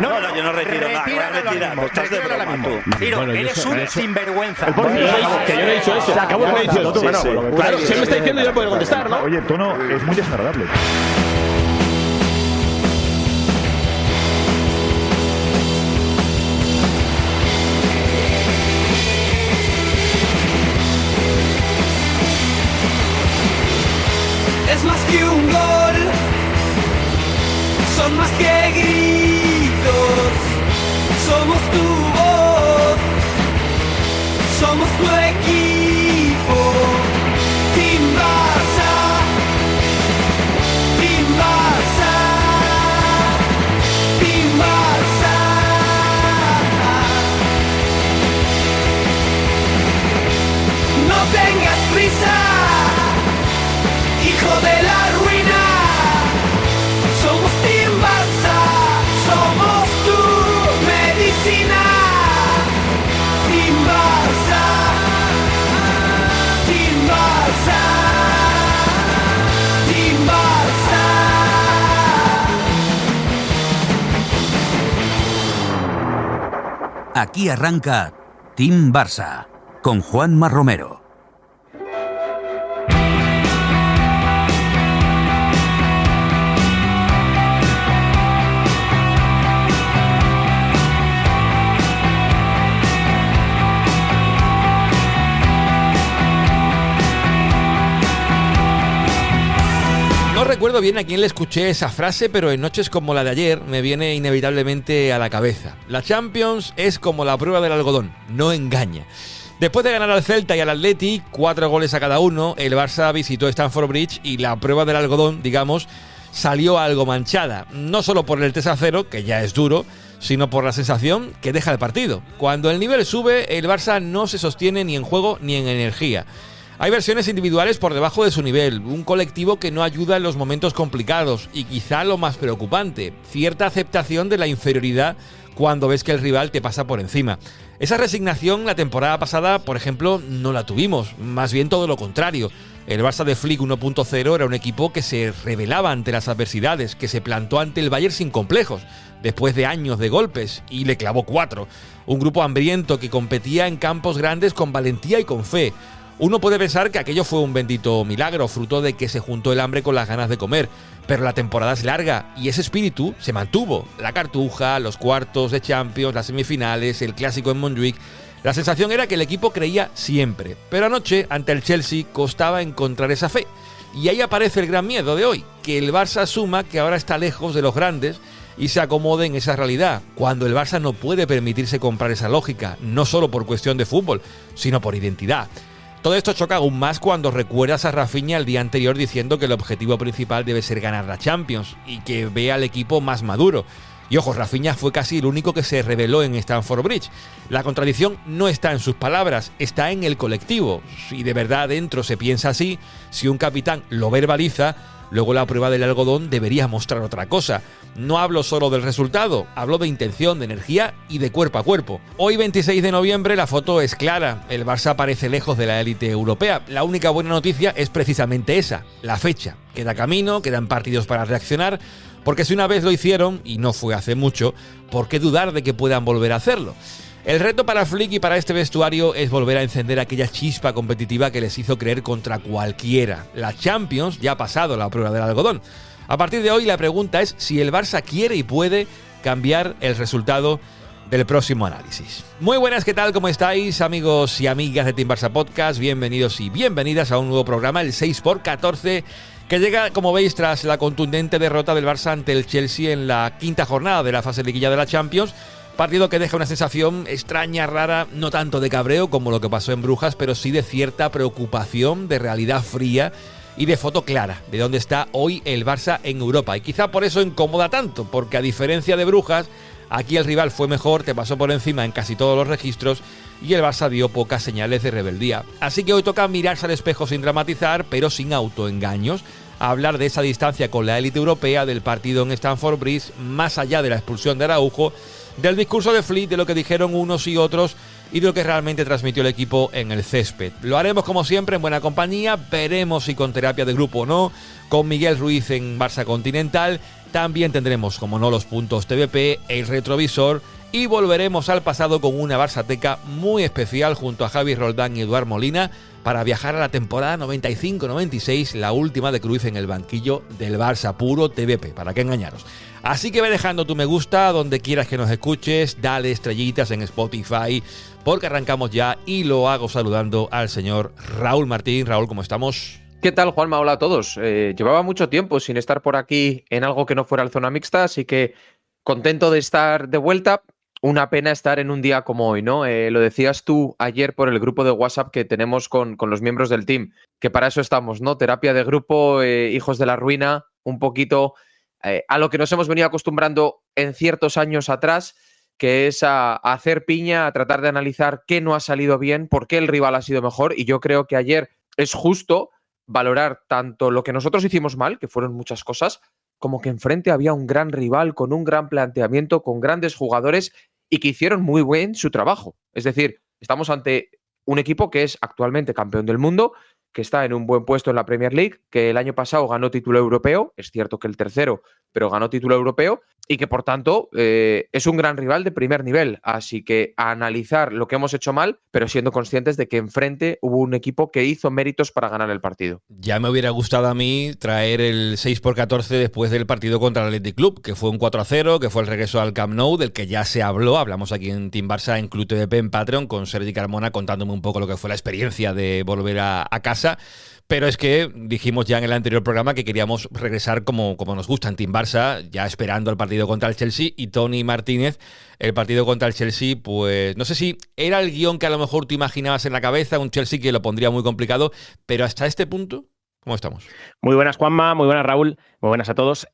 No, yo no retiro nada. Retíralo ahora mismo. Ciro, Bueno, eres un sinvergüenza. Que yo no he dicho eso. Acabo de decir tú. Claro, si él me está diciendo yo puedo contestar, ¿no? Oye, el tono es muy desagradable. Es más que un gol, son más que gritos, somos tu voz, somos tu equipo, Team Barça, Team Barça, Team Barça. No tengas prisa, hijo de la ruina, somos Team Barça, somos tu medicina. Team Barça, Team Barça, Team Barça. Aquí arranca Team Barça con Juanma Romero. No recuerdo bien a quién le escuché esa frase, pero en noches como la de ayer me viene inevitablemente a la cabeza. La Champions es como la prueba del algodón, no engaña. Después de ganar al Celta y al Atleti, 4 goles a cada uno, el Barça visitó Stamford Bridge y la prueba del algodón, digamos, salió algo manchada. No solo por el 3-0, que ya es duro, sino por la sensación que deja el partido. Cuando el nivel sube, el Barça no se sostiene ni en juego ni en energía. Hay versiones individuales por debajo de su nivel, un colectivo que no ayuda en los momentos complicados y quizá lo más preocupante, cierta aceptación de la inferioridad cuando ves que el rival te pasa por encima. Esa resignación la temporada pasada, por ejemplo, no la tuvimos, más bien todo lo contrario. El Barça de Flick 1.0 era un equipo que se rebelaba ante las adversidades, que se plantó ante el Bayern sin complejos, después de años de golpes, y le clavó 4. Un grupo hambriento que competía en campos grandes con valentía y con fe. Uno puede pensar que aquello fue un bendito milagro, fruto de que se juntó el hambre con las ganas de comer, pero la temporada es larga y ese espíritu se mantuvo. La Cartuja, los cuartos de Champions, las semifinales, el clásico en Montjuic. La sensación era que el equipo creía siempre, pero anoche, ante el Chelsea, costaba encontrar esa fe. Y ahí aparece el gran miedo de hoy, que el Barça asuma que ahora está lejos de los grandes y se acomode en esa realidad, cuando el Barça no puede permitirse comprar esa lógica, no solo por cuestión de fútbol, sino por identidad. Todo esto choca aún más cuando recuerdas a Rafinha el día anterior diciendo que el objetivo principal debe ser ganar la Champions y que ve al equipo más maduro. Y ojo, Rafinha fue casi el único que se rebeló en Stamford Bridge. La contradicción no está en sus palabras, está en el colectivo. Si de verdad dentro se piensa así, si un capitán lo verbaliza, luego la prueba del algodón debería mostrar otra cosa. No hablo solo del resultado, hablo de intención, de energía y de cuerpo a cuerpo. Hoy 26 de noviembre la foto es clara, el Barça aparece lejos de la élite europea. La única buena noticia es precisamente esa, la fecha. Queda camino, quedan partidos para reaccionar, porque si una vez lo hicieron, y no fue hace mucho, ¿por qué dudar de que puedan volver a hacerlo? El reto para Flick y para este vestuario es volver a encender aquella chispa competitiva que les hizo creer contra cualquiera. La Champions ya ha pasado la prueba del algodón. A partir de hoy la pregunta es si el Barça quiere y puede cambiar el resultado del próximo análisis. Muy buenas, ¿qué tal? ¿Cómo estáis, amigos y amigas de Team Barça Podcast? Bienvenidos y bienvenidas a un nuevo programa, el 6x14, que llega, como veis, tras la contundente derrota del Barça ante el Chelsea en la quinta jornada de la fase liguilla de la Champions. Partido que deja una sensación extraña, rara, no tanto de cabreo como lo que pasó en Brujas, pero sí de cierta preocupación, de realidad fría y de foto clara de dónde está hoy el Barça en Europa. Y quizá por eso incomoda tanto, porque a diferencia de Brujas, aquí el rival fue mejor, te pasó por encima en casi todos los registros y el Barça dio pocas señales de rebeldía. Así que hoy toca mirarse al espejo sin dramatizar, pero sin autoengaños, a hablar de esa distancia con la élite europea, del partido en Stamford Bridge, más allá de la expulsión de Araujo, del discurso de Flick, de lo que dijeron unos y otros y de lo que realmente transmitió el equipo en el césped. Lo haremos como siempre en buena compañía, veremos si con terapia de grupo o no, con Miguel Ruiz en Barça Continental También tendremos, como no, los puntos TVP, el retrovisor y volveremos al pasado con una Barçateca muy especial junto a Javi Roldán y Eduard Molina para viajar a la temporada 95-96, la última de Cruyff en el banquillo del Barça, puro TVP, para qué engañaros. Así que ve dejando tu me gusta donde quieras que nos escuches, dale estrellitas en Spotify, porque arrancamos ya y lo hago saludando al señor Raúl Martín. Raúl, ¿cómo estamos? ¿Qué tal, Juanma? Hola a todos. Llevaba mucho tiempo sin estar por aquí en algo que no fuera el Zona Mixta, así que contento de estar de vuelta. Una pena estar en un día como hoy, ¿no? Lo decías tú ayer por el grupo de WhatsApp que tenemos con los miembros del team, que para eso estamos, ¿no? Terapia de grupo, hijos de la ruina, un poquito a lo que nos hemos venido acostumbrando en ciertos años atrás, que es a hacer piña, a tratar de analizar qué no ha salido bien, por qué el rival ha sido mejor, y yo creo que ayer es justo valorar tanto lo que nosotros hicimos mal, que fueron muchas cosas, como que enfrente había un gran rival con un gran planteamiento, con grandes jugadores y que hicieron muy bien su trabajo. Es decir, estamos ante un equipo que es actualmente campeón del mundo, que está en un buen puesto en la Premier League, que el año pasado ganó título europeo, es cierto que el tercero, pero ganó título europeo, y que por tanto es un gran rival de primer nivel. Así que a analizar lo que hemos hecho mal, pero siendo conscientes de que enfrente hubo un equipo que hizo méritos para ganar el partido. Ya me hubiera gustado a mí traer el 6-14 después del partido contra el Athletic Club, que fue un 4-0, que fue el regreso al Camp Nou, del que ya se habló. Hablamos aquí en Team Barça, en Club TVP, en Patreon, con Sergi Carmona contándome un poco lo que fue la experiencia de volver a casa. Pero es que dijimos ya en el anterior programa que queríamos regresar como nos gusta en Team Barça, ya esperando el partido contra el Chelsea, y Tony Martínez, el partido contra el Chelsea, pues no sé si era el guión que a lo mejor tú imaginabas en la cabeza, un Chelsea que lo pondría muy complicado, pero hasta este punto, ¿cómo estamos? Muy buenas, Juanma, muy buenas, Raúl, muy buenas a todos.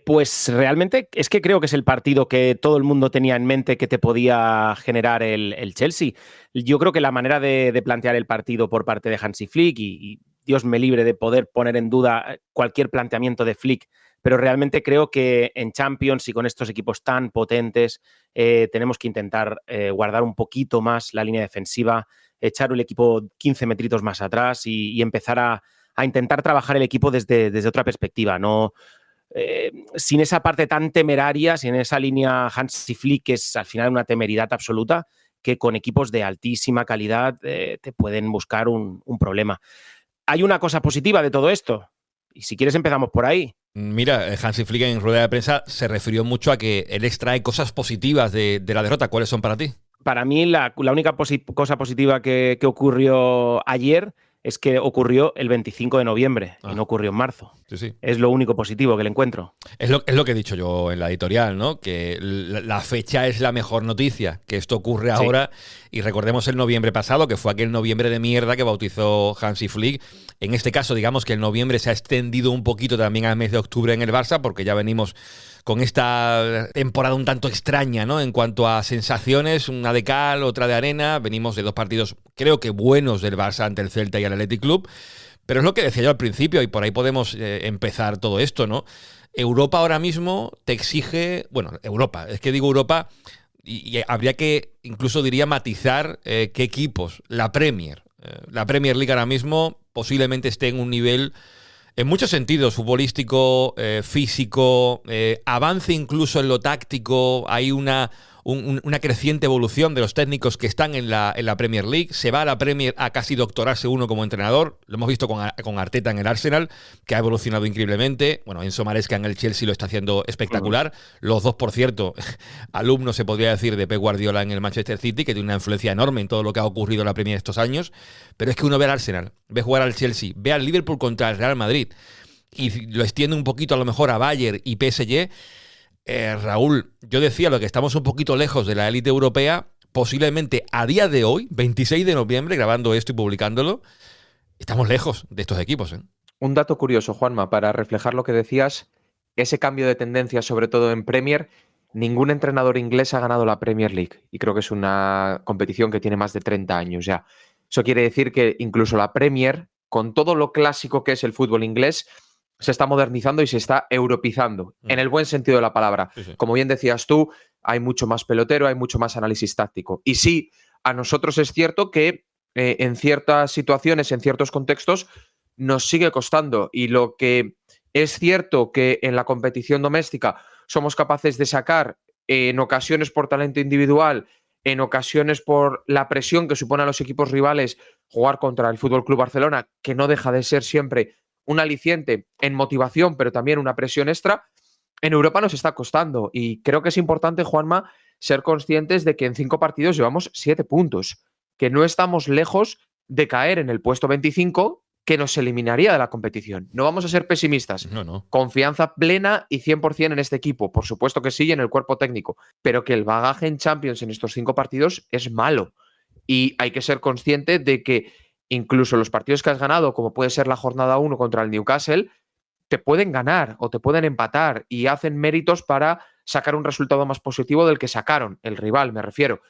Pues realmente es que creo que es el partido que todo el mundo tenía en mente que te podía generar el Chelsea. Yo creo que la manera de plantear el partido por parte de Hansi Flick y Dios me libre de poder poner en duda cualquier planteamiento de Flick, pero realmente creo que en Champions y con estos equipos tan potentes tenemos que intentar guardar un poquito más la línea defensiva, echar el equipo 15 metritos más atrás y empezar a intentar trabajar el equipo desde otra perspectiva, no sin esa parte tan temeraria, sin esa línea Hansi Flick, que es al final una temeridad absoluta, que con equipos de altísima calidad te pueden buscar un problema. Hay una cosa positiva de todo esto, y si quieres empezamos por ahí. Mira, Hansi Flick en rueda de prensa se refirió mucho a que él extrae cosas positivas de la derrota. ¿Cuáles son para ti? Para mí la única cosa positiva que ocurrió ayer es que ocurrió el 25 de noviembre y no ocurrió en marzo. Sí. Es lo único positivo que le encuentro. Es lo que he dicho yo en la editorial, ¿no? Que la fecha es la mejor noticia, que esto ocurre ahora. Y recordemos el noviembre pasado, que fue aquel noviembre de mierda que bautizó Hansi Flick. En este caso, digamos que el noviembre se ha extendido un poquito también al mes de octubre en el Barça, porque ya venimos con esta temporada un tanto extraña, ¿no? En cuanto a sensaciones, una de cal, otra de arena. Venimos de dos partidos, creo que buenos, del Barça ante el Celta y el Athletic Club. Pero es lo que decía yo al principio, y por ahí podemos empezar todo esto, ¿no? Europa ahora mismo te exige... Bueno, Europa, es que digo Europa, y habría que, incluso diría, matizar qué equipos. La Premier League ahora mismo posiblemente esté en un nivel... En muchos sentidos, futbolístico, físico, avance incluso en lo táctico, hay una creciente evolución de los técnicos que están en la Premier League. Se va a la Premier a casi doctorarse uno como entrenador. Lo hemos visto con Arteta en el Arsenal, que ha evolucionado increíblemente. Bueno, Enzo Maresca en el Chelsea lo está haciendo espectacular. Los dos, por cierto, alumnos, se podría decir, de Pep Guardiola en el Manchester City, que tiene una influencia enorme en todo lo que ha ocurrido en la Premier estos años. Pero es que uno ve al Arsenal, ve jugar al Chelsea, ve al Liverpool contra el Real Madrid y lo extiende un poquito a lo mejor a Bayern y PSG. Raúl, yo decía lo que estamos un poquito lejos de la élite europea, posiblemente a día de hoy, 26 de noviembre, grabando esto y publicándolo, estamos lejos de estos equipos, ¿eh? Un dato curioso, Juanma, para reflejar lo que decías, ese cambio de tendencia, sobre todo en Premier, ningún entrenador inglés ha ganado la Premier League, y creo que es una competición que tiene más de 30 años ya. Eso quiere decir que incluso la Premier, con todo lo clásico que es el fútbol inglés, se está modernizando y se está europizando, en el buen sentido de la palabra. Sí. Como bien decías tú, hay mucho más pelotero, hay mucho más análisis táctico. Y sí, a nosotros es cierto que en ciertas situaciones, en ciertos contextos, nos sigue costando. Y lo que Es cierto que en la competición doméstica somos capaces de sacar en ocasiones por talento individual, en ocasiones por la presión que supone a los equipos rivales jugar contra el FC Barcelona, que no deja de ser siempre un aliciente en motivación, pero también una presión extra. En Europa nos está costando y creo que es importante, Juanma, ser conscientes de que en 5 partidos llevamos 7 puntos, que no estamos lejos de caer en el puesto 25, que nos eliminaría de la competición. No vamos a ser pesimistas. No. Confianza plena y 100% en este equipo. Por supuesto que sí, en el cuerpo técnico. Pero que el bagaje en Champions en estos 5 partidos es malo. Y hay que ser consciente de que incluso los partidos que has ganado, como puede ser la jornada 1 contra el Newcastle, te pueden ganar o te pueden empatar y hacen méritos para sacar un resultado más positivo del que sacaron el rival, me refiero.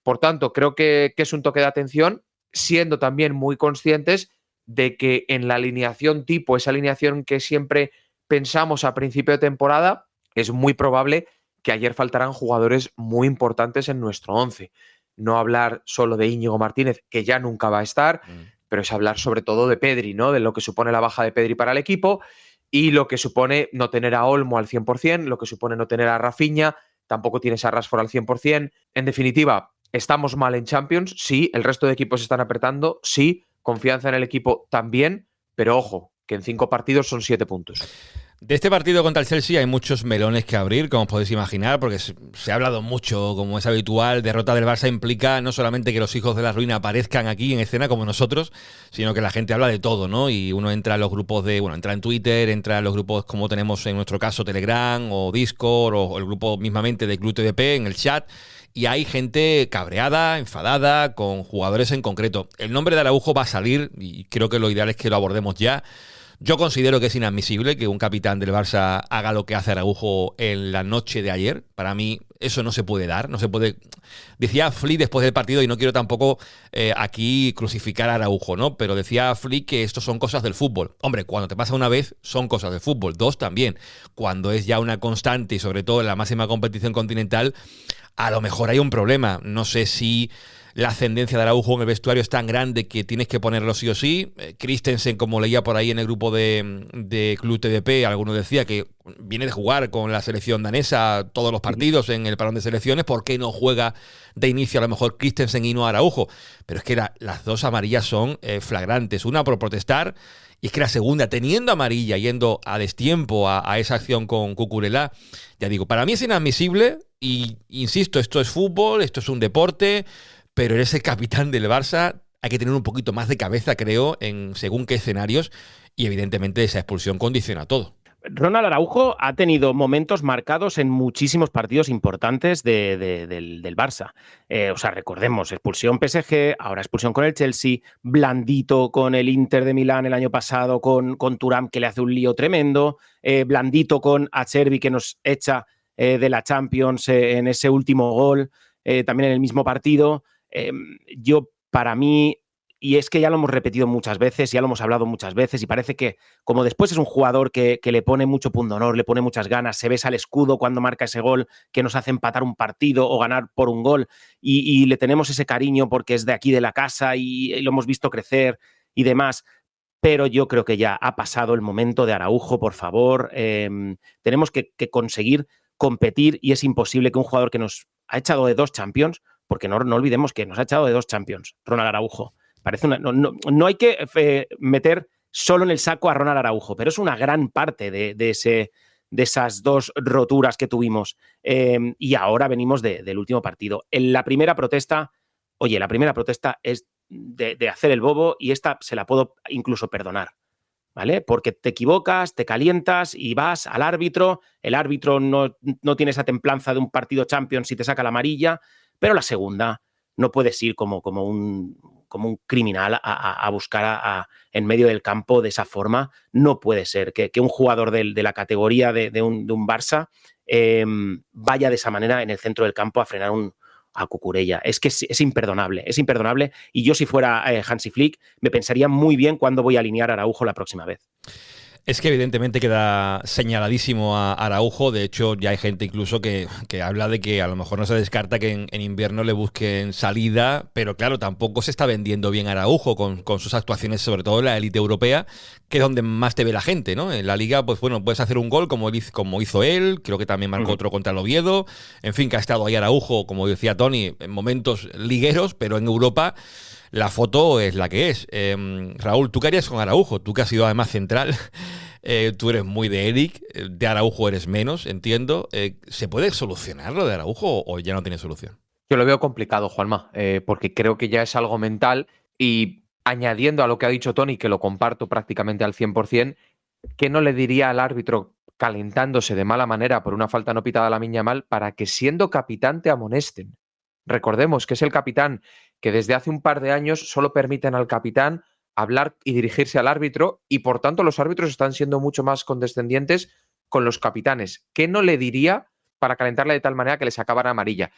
Por tanto, creo que es un toque de atención, siendo también muy conscientes de que en la alineación tipo, esa alineación que siempre pensamos a principio de temporada, es muy probable que ayer faltaran jugadores muy importantes en nuestro 11. No hablar solo de Íñigo Martínez, que ya nunca va a estar, pero es hablar sobre todo de Pedri, ¿no? De lo que supone la baja de Pedri para el equipo y lo que supone no tener a Olmo al 100%, lo que supone no tener a Rafinha, tampoco tienes a Rashford al 100%. En definitiva, estamos mal en Champions, sí, el resto de equipos están apretando, sí, confianza en el equipo también, pero ojo, que en 5 partidos son 7 puntos. De este partido contra el Chelsea hay muchos melones que abrir, como os podéis imaginar, porque se ha hablado mucho, como es habitual. Derrota del Barça implica no solamente que los hijos de la ruina aparezcan aquí en escena como nosotros, sino que la gente habla de todo, ¿no? Y uno entra a los grupos entra en Twitter, entra en los grupos como tenemos en nuestro caso Telegram o Discord o el grupo mismamente de Club TDP en el chat. Y hay gente cabreada, enfadada, con jugadores en concreto. El nombre de Araujo va a salir y creo que lo ideal es que lo abordemos ya. Yo considero que es inadmisible que un capitán del Barça haga lo que hace Araujo en la noche de ayer. Para mí eso no se puede dar, no se puede... Decía Flick después del partido, y no quiero tampoco aquí crucificar a Araujo, ¿no? Pero decía Flick que esto son cosas del fútbol. Hombre, cuando te pasa una vez, son cosas del fútbol. 2 también. Cuando es ya una constante y sobre todo en la máxima competición continental, a lo mejor hay un problema. No sé si la ascendencia de Araujo en el vestuario es tan grande que tienes que ponerlo sí o sí. Christensen, como leía por ahí en el grupo de Club TDP, alguno decía que viene de jugar con la selección danesa todos los partidos en el parón de selecciones. ¿Por qué no juega de inicio a lo mejor Christensen y no Araujo? Pero es que las 2 amarillas son flagrantes. Una por protestar, y es que la segunda, teniendo amarilla, yendo a destiempo a esa acción con Cucurella, ya digo, para mí es inadmisible y, insisto, esto es fútbol, esto es un deporte, pero eres el capitán del Barça, hay que tener un poquito más de cabeza, creo, en según qué escenarios, y evidentemente esa expulsión condiciona todo. Ronald Araujo ha tenido momentos marcados en muchísimos partidos importantes del Barça. O sea, recordemos, expulsión PSG, ahora expulsión con el Chelsea, blandito con el Inter de Milán el año pasado, con Thuram, que le hace un lío tremendo, blandito con Acerbi, que nos echa de la Champions en ese último gol, también en el mismo partido. Para mí, y es que ya lo hemos repetido muchas veces, ya lo hemos hablado muchas veces, y parece que como después es un jugador que le pone mucho pundonor, le pone muchas ganas, se besa el escudo cuando marca ese gol que nos hace empatar un partido o ganar por un gol, y le tenemos ese cariño porque es de aquí de la casa y lo hemos visto crecer y demás. Pero yo creo que ya ha pasado el momento de Araujo, por favor. Tenemos que conseguir competir, y es imposible que un jugador que nos ha echado de 2 Champions, porque no olvidemos que nos ha echado de 2 Champions, Ronald Araujo. Parece no hay que meter solo en el saco a Ronald Araujo, pero es una gran parte de esas 2 roturas que tuvimos. Y ahora venimos del último partido. La primera protesta es de hacer el bobo, y esta se la puedo incluso perdonar, ¿vale? Porque te equivocas, te calientas y vas al árbitro. El árbitro no tiene esa templanza de un partido Champions y te saca la amarilla, pero la segunda no puedes ir como un criminal a buscar en medio del campo de esa forma. No puede ser que un jugador de la categoría de un Barça vaya de esa manera en el centro del campo a frenar a Cucurella. Es que es imperdonable, y yo, si fuera Hansi Flick, me pensaría muy bien cuándo voy a alinear a Araujo la próxima vez. Es que evidentemente queda señaladísimo a Araujo. De hecho, ya hay gente incluso que habla de que a lo mejor no se descarta que en invierno le busquen salida, pero claro, tampoco se está vendiendo bien Araujo con sus actuaciones, sobre todo en la élite europea, que es donde más te ve la gente, ¿no? En la Liga, pues bueno, puedes hacer un gol como hizo él, creo que también marcó otro contra el Oviedo, en fin, que ha estado ahí Araujo, como decía Tony, en momentos ligueros, pero en Europa la foto es la que es. Raúl, ¿tú qué harías con Araujo? Tú que has sido además central, tú eres muy de Eric, de Araujo eres menos, entiendo. ¿Se puede solucionar lo de Araujo o ya no tiene solución? Yo lo veo complicado, Juanma, porque creo que ya es algo mental y añadiendo a lo que ha dicho Tony, que lo comparto prácticamente al 100%, ¿qué no le diría al árbitro calentándose de mala manera por una falta no pitada a Lamine Yamal para que siendo capitán te amonesten? Recordemos que es el capitán que desde hace un par de años solo permiten al capitán hablar y dirigirse al árbitro y por tanto los árbitros están siendo mucho más condescendientes con los capitanes. ¿Qué no le diría para calentarle de tal manera que le sacaban amarilla?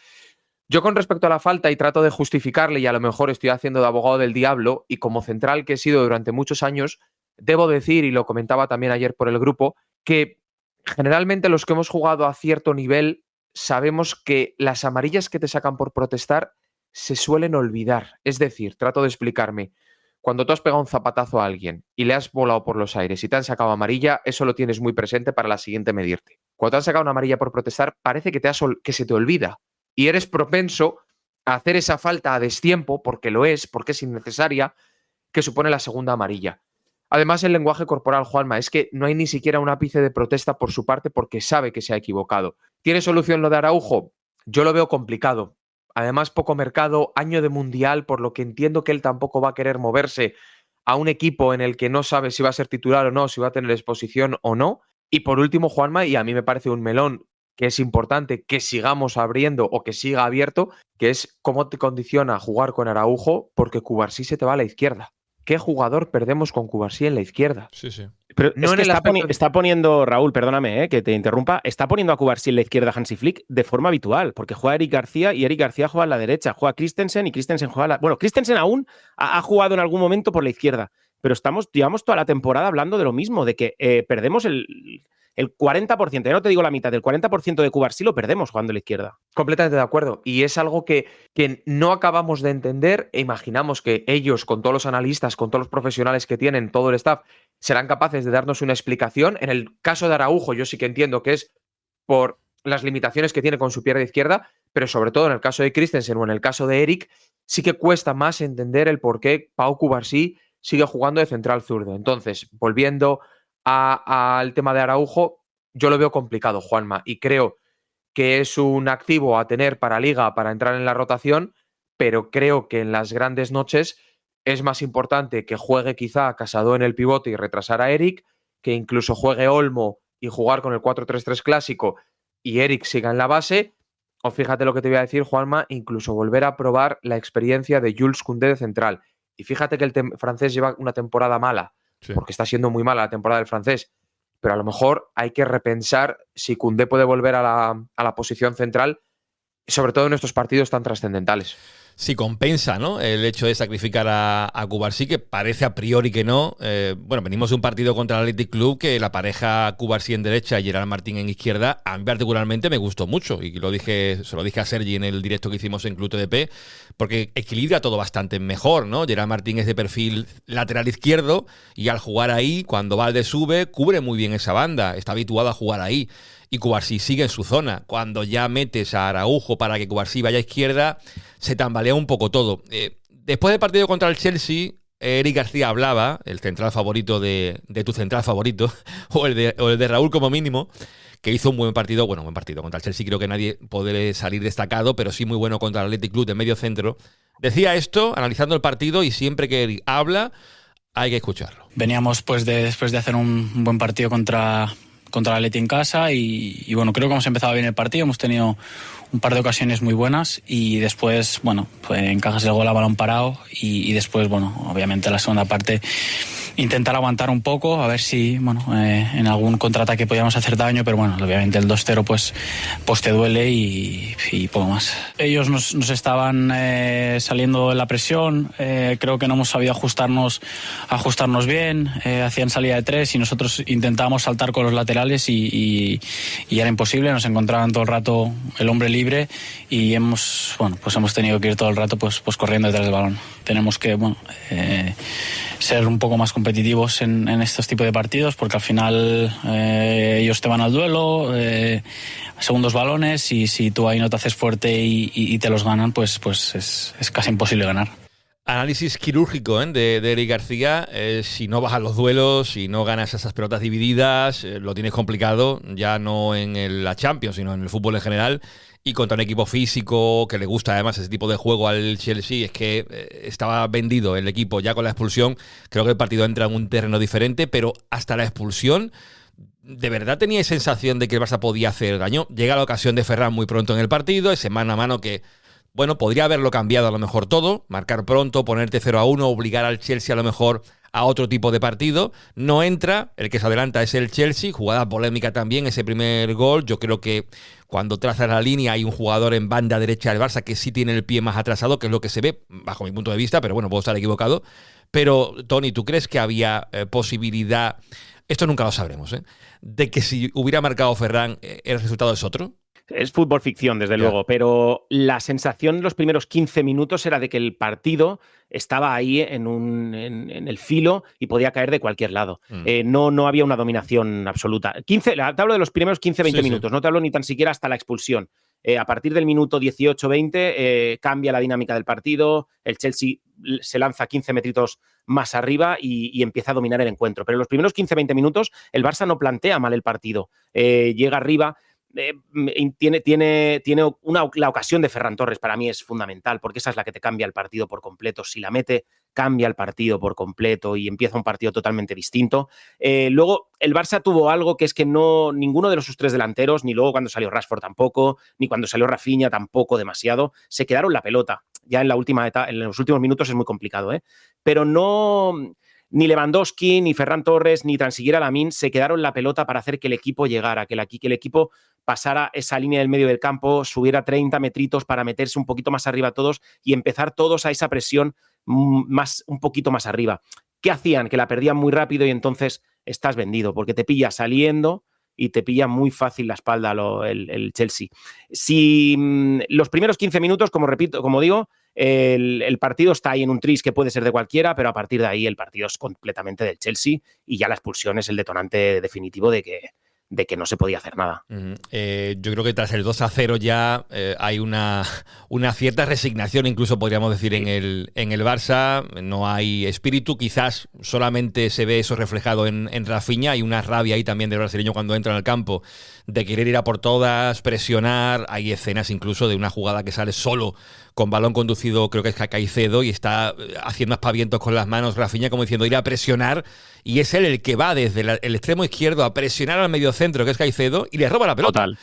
Yo con respecto a la falta y trato de justificarle y a lo mejor estoy haciendo de abogado del diablo y como central que he sido durante muchos años, debo decir, y lo comentaba también ayer por el grupo, que generalmente los que hemos jugado a cierto nivel sabemos que las amarillas que te sacan por protestar se suelen olvidar. Es decir, trato de explicarme. Cuando tú has pegado un zapatazo a alguien y le has volado por los aires y te han sacado amarilla, eso lo tienes muy presente para la siguiente medirte. Cuando te han sacado una amarilla por protestar, parece que se te olvida y eres propenso a hacer esa falta a destiempo, porque lo es, porque es innecesaria, que supone la segunda amarilla. Además, el lenguaje corporal, Juanma, es que no hay ni siquiera un ápice de protesta por su parte porque sabe que se ha equivocado. ¿Tiene solución lo de Araujo? Yo lo veo complicado. Además, poco mercado, año de mundial, por lo que entiendo que él tampoco va a querer moverse a un equipo en el que no sabe si va a ser titular o no, si va a tener exposición o no. Y por último, Juanma, y a mí me parece un melón que es importante que sigamos abriendo o que siga abierto, que es cómo te condiciona jugar con Araujo, porque Cubarsí se te va a la izquierda. ¿Qué jugador perdemos con Cubarsí en la izquierda? Sí, sí. Pero no es que está poniendo, Raúl, perdóname que te interrumpa, está poniendo a Cubarsí en la izquierda Hansi Flick de forma habitual, porque juega Eric García y Eric García juega a la derecha, juega Christensen y Christensen juega a la... Bueno, Christensen aún ha jugado en algún momento por la izquierda, pero llevamos toda la temporada hablando de lo mismo, de que perdemos el 40%, ya no te digo la mitad, del 40% de Cubarsí lo perdemos jugando a la izquierda. Completamente de acuerdo. Y es algo que no acabamos de entender e imaginamos que ellos, con todos los analistas, con todos los profesionales que tienen, todo el staff, serán capaces de darnos una explicación. En el caso de Araujo, yo sí que entiendo que es por las limitaciones que tiene con su pierna izquierda, pero sobre todo en el caso de Christensen o en el caso de Eric, sí que cuesta más entender el por qué Pau Cubarsí sigue jugando de central zurdo. Entonces, volviendo al tema de Araujo, yo lo veo complicado, Juanma, y creo que es un activo a tener para Liga, para entrar en la rotación, pero creo que en las grandes noches es más importante que juegue quizá Casado en el pivote y retrasar a Eric, que incluso juegue Olmo y jugar con el 4-3-3 clásico y Eric siga en la base, o fíjate lo que te voy a decir, Juanma, incluso volver a probar la experiencia de Jules Koundé de central. Y fíjate que el francés lleva una temporada mala, sí, porque está siendo muy mala la temporada del francés, pero a lo mejor hay que repensar si Koundé puede volver a la posición central, sobre todo en estos partidos tan trascendentales. Sí, compensa, ¿no? El hecho de sacrificar a Cubarsí, que parece a priori que no. Bueno, venimos de un partido contra el Athletic Club que la pareja Cubarsí en derecha y Gerard Martín en izquierda, a mí particularmente me gustó mucho. Y se lo dije a Sergi en el directo que hicimos en Club TDP, porque equilibra todo bastante mejor, ¿no? Gerard Martín es de perfil lateral izquierdo y al jugar ahí, cuando Valde sube, cubre muy bien esa banda. Está habituado a jugar ahí. Y Cubarsí sigue en su zona. Cuando ya metes a Araujo para que Cubarsí vaya a izquierda, se tambalea un poco todo. Después del partido contra el Chelsea, Eric García hablaba, el central favorito de tu central favorito, o el de Raúl como mínimo, que hizo un buen partido contra el Chelsea. Creo que nadie puede salir destacado, pero sí muy bueno contra el Athletic Club de medio centro. Decía esto, analizando el partido, y siempre que Eric habla, hay que escucharlo. Veníamos después de hacer un buen partido contra el Atleti en casa y bueno, creo que hemos empezado bien el partido, hemos tenido un par de ocasiones muy buenas y después, bueno, pues encajas el gol a balón parado y después, bueno, obviamente la segunda parte intentar aguantar un poco, a ver si en algún contraataque podíamos hacer daño, pero bueno, obviamente el 2-0 pues te duele y poco más. Ellos nos estaban saliendo de la presión, creo que no hemos sabido ajustarnos bien, hacían salida de 3 y nosotros intentábamos saltar con los laterales y era imposible, nos encontraban todo el rato el hombre libre y hemos tenido que ir todo el rato pues corriendo detrás del balón. Tenemos que ser un poco más competitivos en estos tipos de partidos porque al final ellos te van al duelo, segundos balones y si tú ahí no te haces fuerte y te los ganan, pues es casi imposible ganar. Análisis quirúrgico de Eric García. Si no vas a los duelos, si no ganas esas pelotas divididas, lo tienes complicado, ya no en la Champions, sino en el fútbol en general. Y contra un equipo físico que le gusta además ese tipo de juego al Chelsea, es que estaba vendido el equipo ya con la expulsión. Creo que el partido entra en un terreno diferente, pero hasta la expulsión, ¿de verdad teníais sensación de que el Barça podía hacer daño? Llega la ocasión de Ferran muy pronto en el partido, ese mano a mano que, bueno, podría haberlo cambiado a lo mejor todo, marcar pronto, ponerte 0-1, obligar al Chelsea a lo mejor a otro tipo de partido. No entra, el que se adelanta es el Chelsea, jugada polémica también, ese primer gol. Yo creo que cuando trazas la línea hay un jugador en banda derecha del Barça que sí tiene el pie más atrasado, que es lo que se ve, bajo mi punto de vista, pero bueno, puedo estar equivocado. Pero, Tony, ¿tú crees que había posibilidad, esto nunca lo sabremos, de que si hubiera marcado Ferran, el resultado es otro? Es fútbol ficción, desde luego, pero la sensación en los primeros 15 minutos era de que el partido estaba ahí en el filo y podía caer de cualquier lado. No había una dominación absoluta. Te hablo de los primeros 15-20 minutos, no te hablo ni tan siquiera hasta la expulsión. A partir del minuto 18-20 cambia la dinámica del partido, el Chelsea se lanza 15 metritos más arriba y empieza a dominar el encuentro. Pero en los primeros 15-20 minutos el Barça no plantea mal el partido. Llega arriba. Tiene la ocasión de Ferran Torres, para mí es fundamental porque esa es la que te cambia el partido por completo. Si la mete, cambia el partido por completo y empieza un partido totalmente distinto. Luego el Barça tuvo algo que es que ninguno de sus tres delanteros, ni luego cuando salió Rashford tampoco, ni cuando salió Rafinha tampoco demasiado, se quedaron la pelota. Ya en los últimos minutos es muy complicado, pero no. Ni Lewandowski, ni Ferran Torres, ni tan siquiera Lamine se quedaron la pelota para hacer que el equipo llegara, que el equipo pasara esa línea del medio del campo, subiera 30 metritos para meterse un poquito más arriba todos y empezar todos a esa presión un poquito más arriba. ¿Qué hacían? Que la perdían muy rápido y entonces estás vendido, porque te pilla saliendo y te pilla muy fácil la espalda el Chelsea. Si los primeros 15 minutos, como digo, el partido está ahí en un tris que puede ser de cualquiera, pero a partir de ahí el partido es completamente del Chelsea y ya la expulsión es el detonante definitivo de que no se podía hacer nada. Yo creo que tras el 2-0 ya hay una cierta resignación, incluso podríamos decir, en el Barça. No hay espíritu, quizás solamente se ve eso reflejado en Rafinha. Hay una rabia ahí también del brasileño cuando entra en el campo de querer ir a por todas, presionar. Hay escenas incluso de una jugada que sale solo con balón conducido, creo que es Caicedo, y está haciendo aspavientos con las manos Rafinha como diciendo ir a presionar, y es él el que va desde el extremo izquierdo a presionar al mediocentro, que es Caicedo, y le roba la pelota. Total.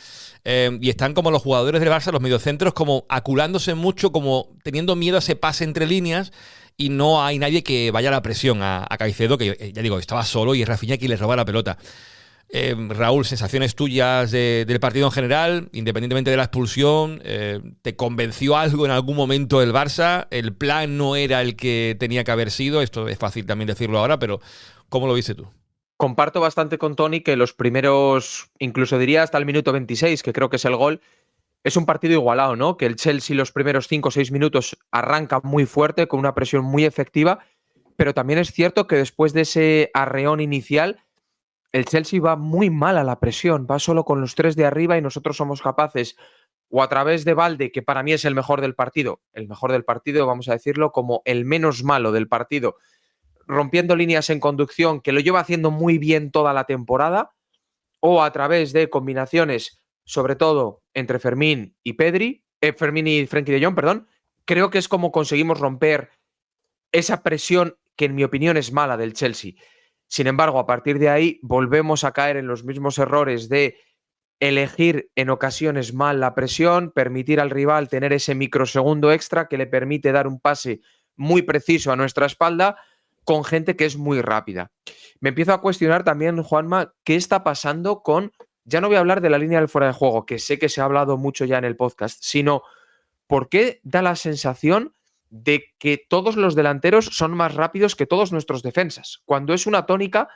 Y están como los jugadores del Barça, los mediocentros, como aculándose mucho, como teniendo miedo a ese pase entre líneas, y no hay nadie que vaya a la presión a Caicedo, que ya digo, estaba solo, y es Rafinha quien le roba la pelota. Raúl, sensaciones tuyas del partido en general, independientemente de la expulsión, ¿te convenció algo en algún momento el Barça? ¿El plan no era el que tenía que haber sido? Esto es fácil también decirlo ahora, pero ¿cómo lo viste tú? Comparto bastante con Tony que los primeros, incluso diría hasta el minuto 26, que creo que es el gol, es un partido igualado, ¿no? Que el Chelsea los primeros 5 o 6 minutos arranca muy fuerte, con una presión muy efectiva, pero también es cierto que después de ese arreón inicial, el Chelsea va muy mal a la presión, va solo con los 3 de arriba y nosotros somos capaces, o a través de Balde, que para mí es el mejor del partido, vamos a decirlo, como el menos malo del partido, rompiendo líneas en conducción, que lo lleva haciendo muy bien toda la temporada, o a través de combinaciones, sobre todo entre Fermín y Frenkie de Jong, perdón, creo que es como conseguimos romper esa presión que en mi opinión es mala del Chelsea. Sin embargo, a partir de ahí volvemos a caer en los mismos errores de elegir en ocasiones mal la presión, permitir al rival tener ese microsegundo extra que le permite dar un pase muy preciso a nuestra espalda, con gente que es muy rápida. Me empiezo a cuestionar también, Juanma, qué está pasando con, ya no voy a hablar de la línea del fuera de juego, que sé que se ha hablado mucho ya en el podcast, sino por qué da la sensación de que todos los delanteros son más rápidos que todos nuestros defensas, cuando es una tónica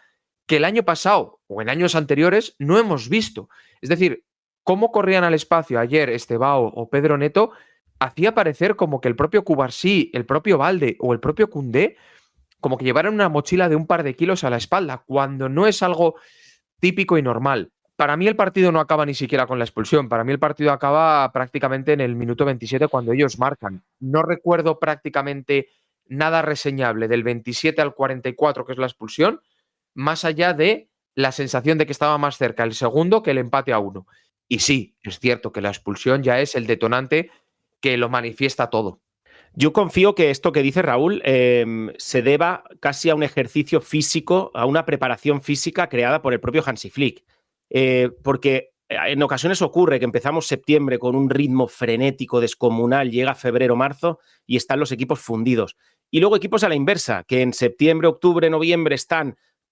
que el año pasado o en años anteriores no hemos visto. Es decir, cómo corrían al espacio ayer Estevao o Pedro Neto hacía parecer como que el propio Cubarsí, el propio Balde o el propio Koundé como que llevaran una mochila de un par de kilos a la espalda, cuando no es algo típico y normal. Para mí el partido no acaba ni siquiera con la expulsión. Para mí el partido acaba prácticamente en el minuto 27 cuando ellos marcan. No recuerdo prácticamente nada reseñable del 27 al 44, que es la expulsión, más allá de la sensación de que estaba más cerca el segundo que el empate a 1. Y sí, es cierto que la expulsión ya es el detonante que lo manifiesta todo. Yo confío que esto que dice Raúl se deba casi a un ejercicio físico, a una preparación física creada por el propio Hansi Flick. Porque en ocasiones ocurre que empezamos septiembre con un ritmo frenético, descomunal, llega febrero, marzo y están los equipos fundidos. Y luego equipos a la inversa, que en septiembre, octubre, noviembre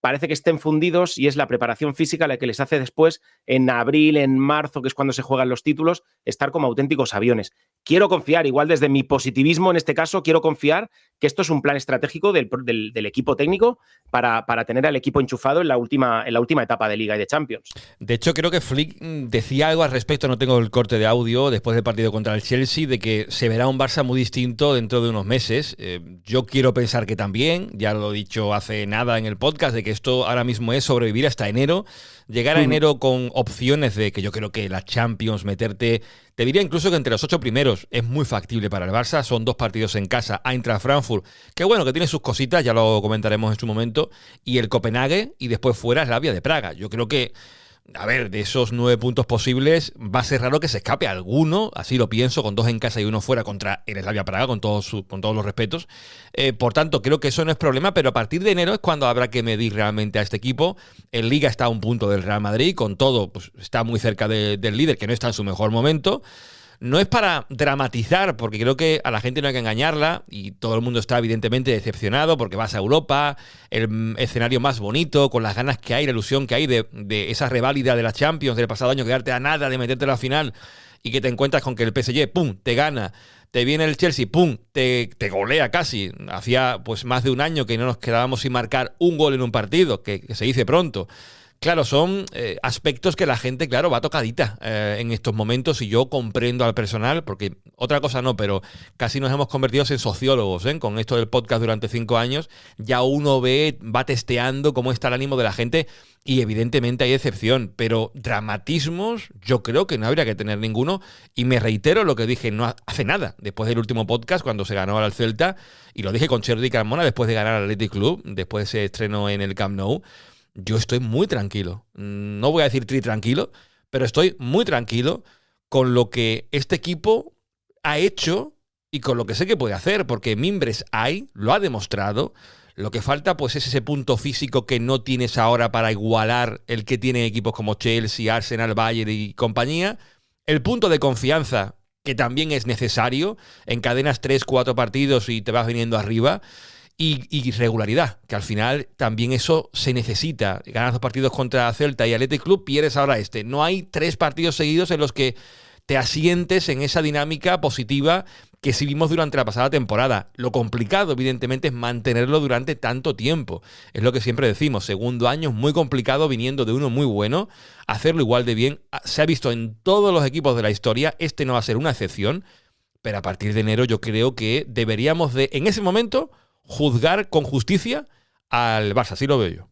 parece que estén fundidos y es la preparación física la que les hace después, en abril, en marzo, que es cuando se juegan los títulos, estar como auténticos aviones. Quiero confiar, igual desde mi positivismo en este caso, quiero confiar que esto es un plan estratégico del equipo técnico para tener al equipo enchufado en la última etapa de Liga y de Champions. De hecho, creo que Flick decía algo al respecto, no tengo el corte de audio, después del partido contra el Chelsea, de que se verá un Barça muy distinto dentro de unos meses. Yo quiero pensar que también, ya lo he dicho hace nada en el podcast, de que esto ahora mismo es sobrevivir hasta enero, llegar a enero con opciones de que yo creo que la Champions, meterte, te diría incluso que entre los 8 primeros es muy factible para el Barça, son 2 partidos en casa, Eintracht Frankfurt, que bueno, que tiene sus cositas, ya lo comentaremos en su momento, y el Copenhague, y después fuera Slavia de Praga. Yo creo que, a ver, de esos 9 puntos posibles, va a ser raro que se escape alguno, así lo pienso, con 2 en casa y 1 fuera contra el Slavia Praga, con todos los respetos. Por tanto, creo que eso no es problema, pero a partir de enero es cuando habrá que medir realmente a este equipo. En Liga está a un punto del Real Madrid, con todo, pues está muy cerca del líder, que no está en su mejor momento. No es para dramatizar, porque creo que a la gente no hay que engañarla y todo el mundo está evidentemente decepcionado porque vas a Europa, el escenario más bonito, con las ganas que hay, la ilusión que hay de esa reválida de la Champions del pasado año, quedarte a nada de meterte a la final y que te encuentras con que el PSG, ¡pum!, te gana, te viene el Chelsea, ¡pum!, te golea casi. Hacía pues más de un año que no nos quedábamos sin marcar un gol en un partido, que se dice pronto. Claro, son aspectos que la gente, claro, va tocadita en estos momentos y yo comprendo al personal, porque otra cosa no, pero casi nos hemos convertido en sociólogos, con esto del podcast durante 5 años, ya uno va testeando cómo está el ánimo de la gente y evidentemente hay decepción, pero dramatismos yo creo que no habría que tener ninguno y me reitero lo que dije no hace nada, después del último podcast cuando se ganó al Celta y lo dije con Cherdi Carmona después de ganar al Athletic Club, después de ese estreno en el Camp Nou. Yo estoy muy tranquilo, no voy a decir tranquilo, pero estoy muy tranquilo con lo que este equipo ha hecho y con lo que sé que puede hacer, porque mimbres hay, lo ha demostrado. Lo que falta pues es ese punto físico que no tienes ahora para igualar el que tienen equipos como Chelsea, Arsenal, Bayern y compañía. El punto de confianza, que también es necesario, encadenas 3-4 partidos y te vas viniendo arriba. Y regularidad, que al final también eso se necesita. Ganas 2 partidos contra Celta y Athletic Club, pierdes ahora este. No hay 3 partidos seguidos en los que te asientes en esa dinámica positiva que sí vimos durante la pasada temporada. Lo complicado, evidentemente, es mantenerlo durante tanto tiempo. Es lo que siempre decimos. Segundo año es muy complicado viniendo de uno muy bueno. Hacerlo igual de bien. Se ha visto en todos los equipos de la historia. Este no va a ser una excepción. Pero a partir de enero yo creo que deberíamos de, en ese momento, juzgar con justicia al Barça, así lo veo yo.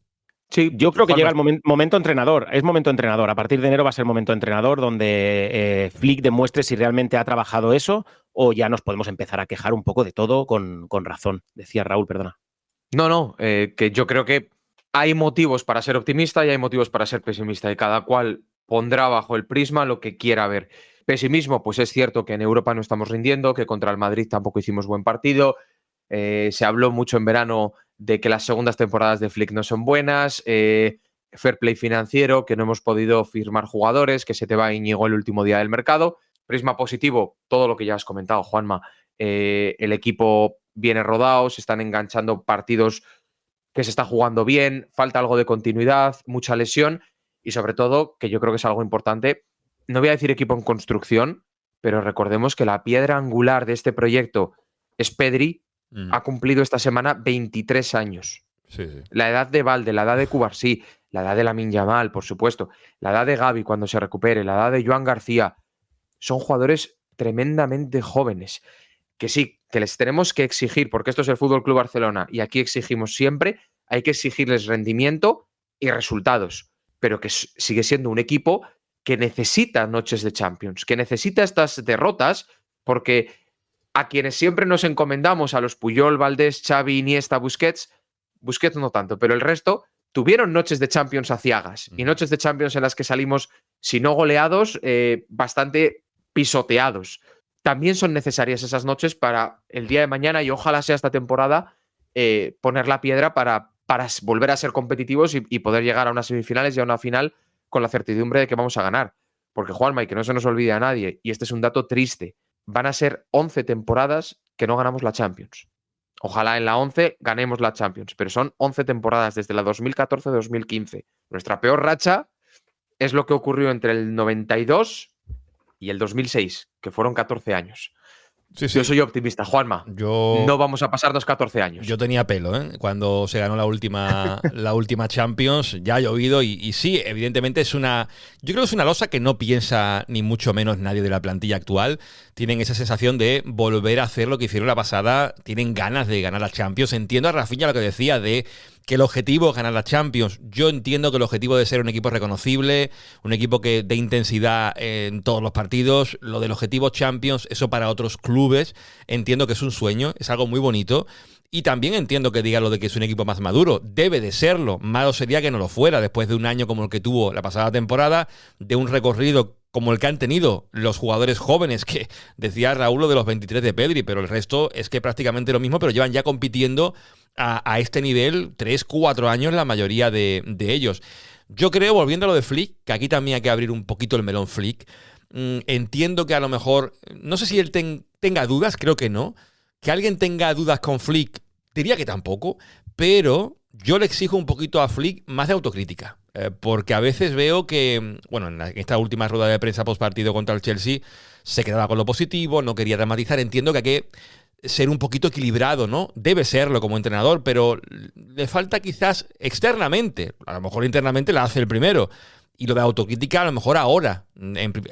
Sí, yo creo que llega el momento entrenador. Es momento entrenador. A partir de enero va a ser momento entrenador donde Flick demuestre si realmente ha trabajado eso o ya nos podemos empezar a quejar un poco de todo con razón. Decía Raúl, perdona. No, que yo creo que hay motivos para ser optimista y hay motivos para ser pesimista y cada cual pondrá bajo el prisma lo que quiera ver. Pesimismo, pues es cierto que en Europa no estamos rindiendo, que contra el Madrid tampoco hicimos buen partido. Se habló mucho en verano de que las segundas temporadas de Flick no son buenas, fair play financiero, que no hemos podido firmar jugadores, que se te va Íñigo el último día del mercado. Prisma positivo, todo lo que ya has comentado, Juanma. El equipo viene rodado, se están enganchando partidos que se está jugando bien, falta algo de continuidad, mucha lesión y sobre todo, que yo creo que es algo importante, no voy a decir equipo en construcción, pero recordemos que la piedra angular de este proyecto es Pedri, ha cumplido esta semana 23 años. Sí, sí. La edad de Valde, la edad de Cubarsí, la edad de Lamine Yamal, por supuesto, la edad de Gavi cuando se recupere, la edad de Joan García, son jugadores tremendamente jóvenes, que sí, que les tenemos que exigir, porque esto es el Fútbol Club Barcelona y aquí exigimos siempre, hay que exigirles rendimiento y resultados, pero que sigue siendo un equipo que necesita noches de Champions, que necesita estas derrotas, porque a quienes siempre nos encomendamos, a los Puyol, Valdés, Xavi, Iniesta, Busquets no tanto, pero el resto tuvieron noches de Champions aciagas y noches de Champions en las que salimos, si no goleados, bastante pisoteados. También son necesarias esas noches para el día de mañana y ojalá sea esta temporada poner la piedra para volver a ser competitivos y poder llegar a unas semifinales y a una final con la certidumbre de que vamos a ganar. Porque, Juanma, y que no se nos olvide a nadie, y este es un dato triste, van a ser 11 temporadas que no ganamos la Champions. Ojalá en la 11 ganemos la Champions, pero son 11 temporadas desde la 2014-2015. Nuestra peor racha es lo que ocurrió entre el 92 y el 2006, que fueron 14 años. Sí, sí. Yo soy optimista, Juanma. No vamos a pasar los 14 años. Yo tenía pelo, cuando se ganó la última Champions, ya ha llovido y sí, evidentemente yo creo que es una losa que no piensa ni mucho menos nadie de la plantilla actual. Tienen esa sensación de volver a hacer lo que hicieron la pasada, tienen ganas de ganar la Champions. Entiendo a Rafinha lo que decía de que el objetivo es ganar la Champions. Yo entiendo que el objetivo debe ser un equipo reconocible, un equipo que dé intensidad en todos los partidos. Lo del objetivo Champions, eso para otros clubes, entiendo que es un sueño, es algo muy bonito. Y también entiendo que diga lo de que es un equipo más maduro. Debe de serlo. Malo sería que no lo fuera después de un año como el que tuvo la pasada temporada, de un recorrido como el que han tenido los jugadores jóvenes, que decía Raúl lo de los 23 de Pedri, pero el resto es que prácticamente lo mismo, pero llevan ya compitiendo a este nivel 3-4 años la mayoría de ellos. Yo creo, volviendo a lo de Flick, que aquí también hay que abrir un poquito el melón Flick, entiendo que a lo mejor, no sé si él tenga dudas, creo que no, que alguien tenga dudas con Flick, diría que tampoco, pero yo le exijo un poquito a Flick más de autocrítica. Porque a veces veo que, bueno, en esta última rueda de prensa postpartido contra el Chelsea se quedaba con lo positivo, no quería dramatizar. Entiendo que hay que ser un poquito equilibrado, ¿no? Debe serlo como entrenador, pero le falta quizás externamente. A lo mejor internamente la hace el primero. Y lo de autocrítica a lo mejor ahora.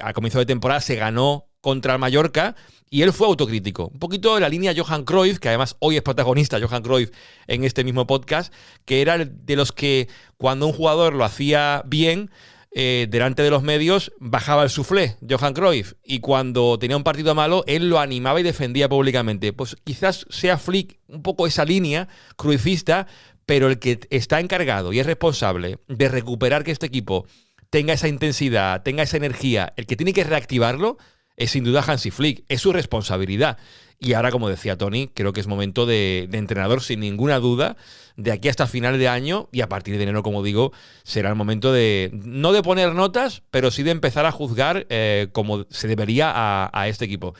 Al comienzo de temporada se ganó contra el Mallorca y él fue autocrítico. Un poquito de la línea Johan Cruyff, que además hoy es protagonista Johan Cruyff en este mismo podcast, que era de los que cuando un jugador lo hacía bien, delante de los medios bajaba el suflé, Johan Cruyff, y cuando tenía un partido malo, él lo animaba y defendía públicamente. Pues quizás sea Flick un poco esa línea cruyffista, pero el que está encargado y es responsable de recuperar que este equipo tenga esa intensidad, tenga esa energía, el que tiene que reactivarlo es sin duda Hansi Flick, es su responsabilidad. Y ahora, como decía Tony, creo que es momento de entrenador sin ninguna duda, de aquí hasta final de año, y a partir de enero, como digo, será el momento de, no de poner notas, pero sí de empezar a juzgar como se debería a este equipo.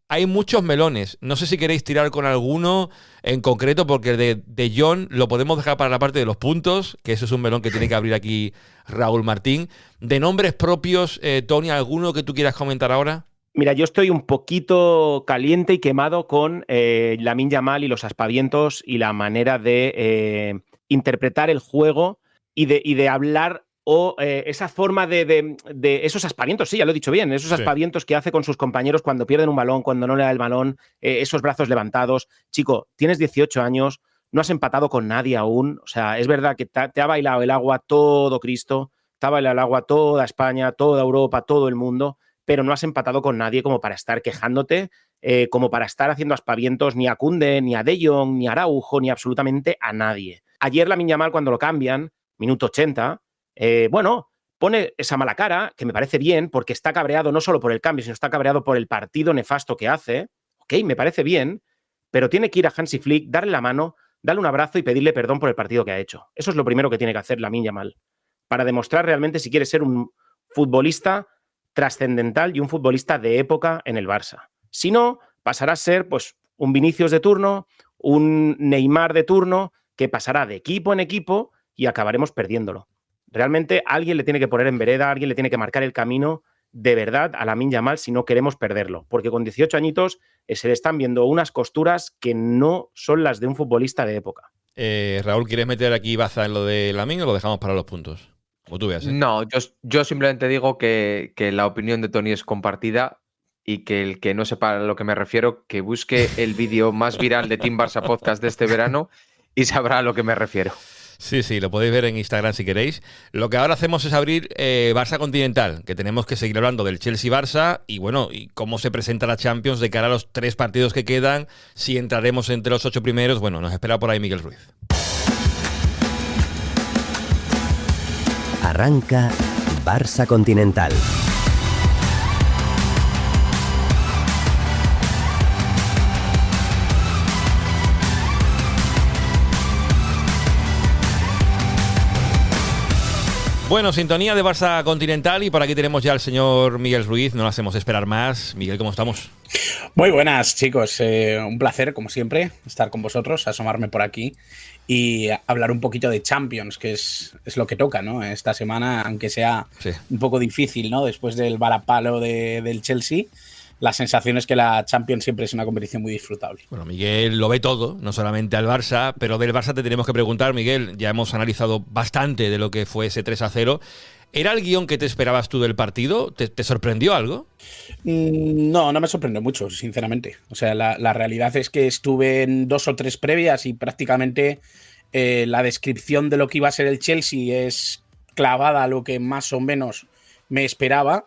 Hay muchos melones, no sé si queréis tirar con alguno en concreto, porque el de John lo podemos dejar para la parte de los puntos, que eso es un melón que tiene que abrir aquí Raúl Martín. De nombres propios, Tony, ¿alguno que tú quieras comentar ahora? Mira, yo estoy un poquito caliente y quemado con Lamine Yamal y los aspavientos y la manera de interpretar el juego y de hablar o esa forma de esos aspavientos, sí, ya lo he dicho bien, esos aspavientos que hace con sus compañeros cuando pierden un balón, cuando no le da el balón, esos brazos levantados. Chico, tienes 18 años, no has empatado con nadie aún, o sea, es verdad que te ha bailado el agua todo Cristo, te ha bailado el agua toda España, toda Europa, todo el mundo, pero no has empatado con nadie como para estar quejándote, como para estar haciendo aspavientos ni a Koundé, ni a De Jong, ni a Araujo, ni absolutamente a nadie. Ayer Lamine Yamal, cuando lo cambian, minuto 80, bueno, pone esa mala cara, que me parece bien, porque está cabreado no solo por el cambio, sino está cabreado por el partido nefasto que hace. Ok, me parece bien, pero tiene que ir a Hansi Flick, darle la mano, darle un abrazo y pedirle perdón por el partido que ha hecho. Eso es lo primero que tiene que hacer Lamine Yamal, para demostrar realmente si quiere ser un futbolista trascendental y un futbolista de época en el Barça. Si no, pasará a ser pues un Vinicius de turno, un Neymar de turno, que pasará de equipo en equipo y acabaremos perdiéndolo. Realmente alguien le tiene que poner en vereda, alguien le tiene que marcar el camino de verdad a Lamine Yamal si no queremos perderlo, porque con 18 añitos se le están viendo unas costuras que no son las de un futbolista de época. Raúl, ¿quieres meter aquí baza en lo de Lamine o lo dejamos para los puntos? Como tú veas, ¿eh? No, yo simplemente digo que la opinión de Tony es compartida y que el que no sepa a lo que me refiero, que busque el vídeo más viral de Team Barça Podcast de este verano y sabrá a lo que me refiero. Sí, sí, lo podéis ver en Instagram si queréis. Lo que ahora hacemos es abrir Barça Continental, que tenemos que seguir hablando del Chelsea-Barça y bueno, y cómo se presenta la Champions de cara a los 3 partidos que quedan, si entraremos entre los 8 primeros. Bueno, nos espera por ahí Miguel Ruiz. Arranca Barça Continental. Bueno, sintonía de Barça Continental y por aquí tenemos ya al señor Miguel Ruiz, no lo hacemos esperar más. Miguel, ¿cómo estamos? Muy buenas, chicos. Un placer, como siempre, estar con vosotros, asomarme por aquí y hablar un poquito de Champions, que es lo que toca, ¿no? Esta semana, aunque sea un poco difícil, ¿no? Después del varapalo del Chelsea, la sensación es que la Champions siempre es una competición muy disfrutable. Bueno, Miguel lo ve todo, no solamente al Barça, pero del Barça te tenemos que preguntar, Miguel. Ya hemos analizado bastante de lo que fue ese 3-0. ¿Era el guión que te esperabas tú del partido? ¿Te sorprendió algo? No me sorprendió mucho, sinceramente. O sea, la realidad es que estuve en 2 o 3 previas y prácticamente la descripción de lo que iba a ser el Chelsea es clavada a lo que más o menos me esperaba.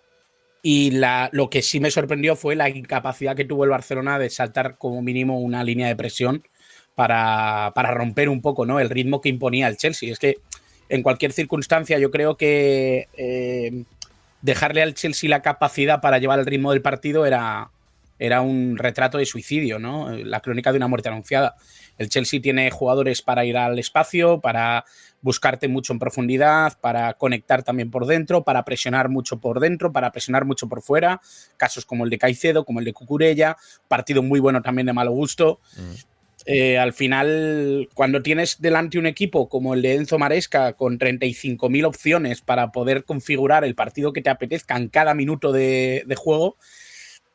Y lo que sí me sorprendió fue la incapacidad que tuvo el Barcelona de saltar como mínimo una línea de presión para romper un poco, ¿no?, el ritmo que imponía el Chelsea. Es que en cualquier circunstancia yo creo que dejarle al Chelsea la capacidad para llevar el ritmo del partido era un retrato de suicidio, ¿no? La crónica de una muerte anunciada. El Chelsea tiene jugadores para ir al espacio, para buscarte mucho en profundidad, para conectar también por dentro, para presionar mucho por dentro, para presionar mucho por fuera. Casos como el de Caicedo, como el de Cucurella, partido muy bueno también de Malo Gusto. Al final, cuando tienes delante un equipo como el de Enzo Maresca con 35.000 opciones para poder configurar el partido que te apetezca en cada minuto de juego,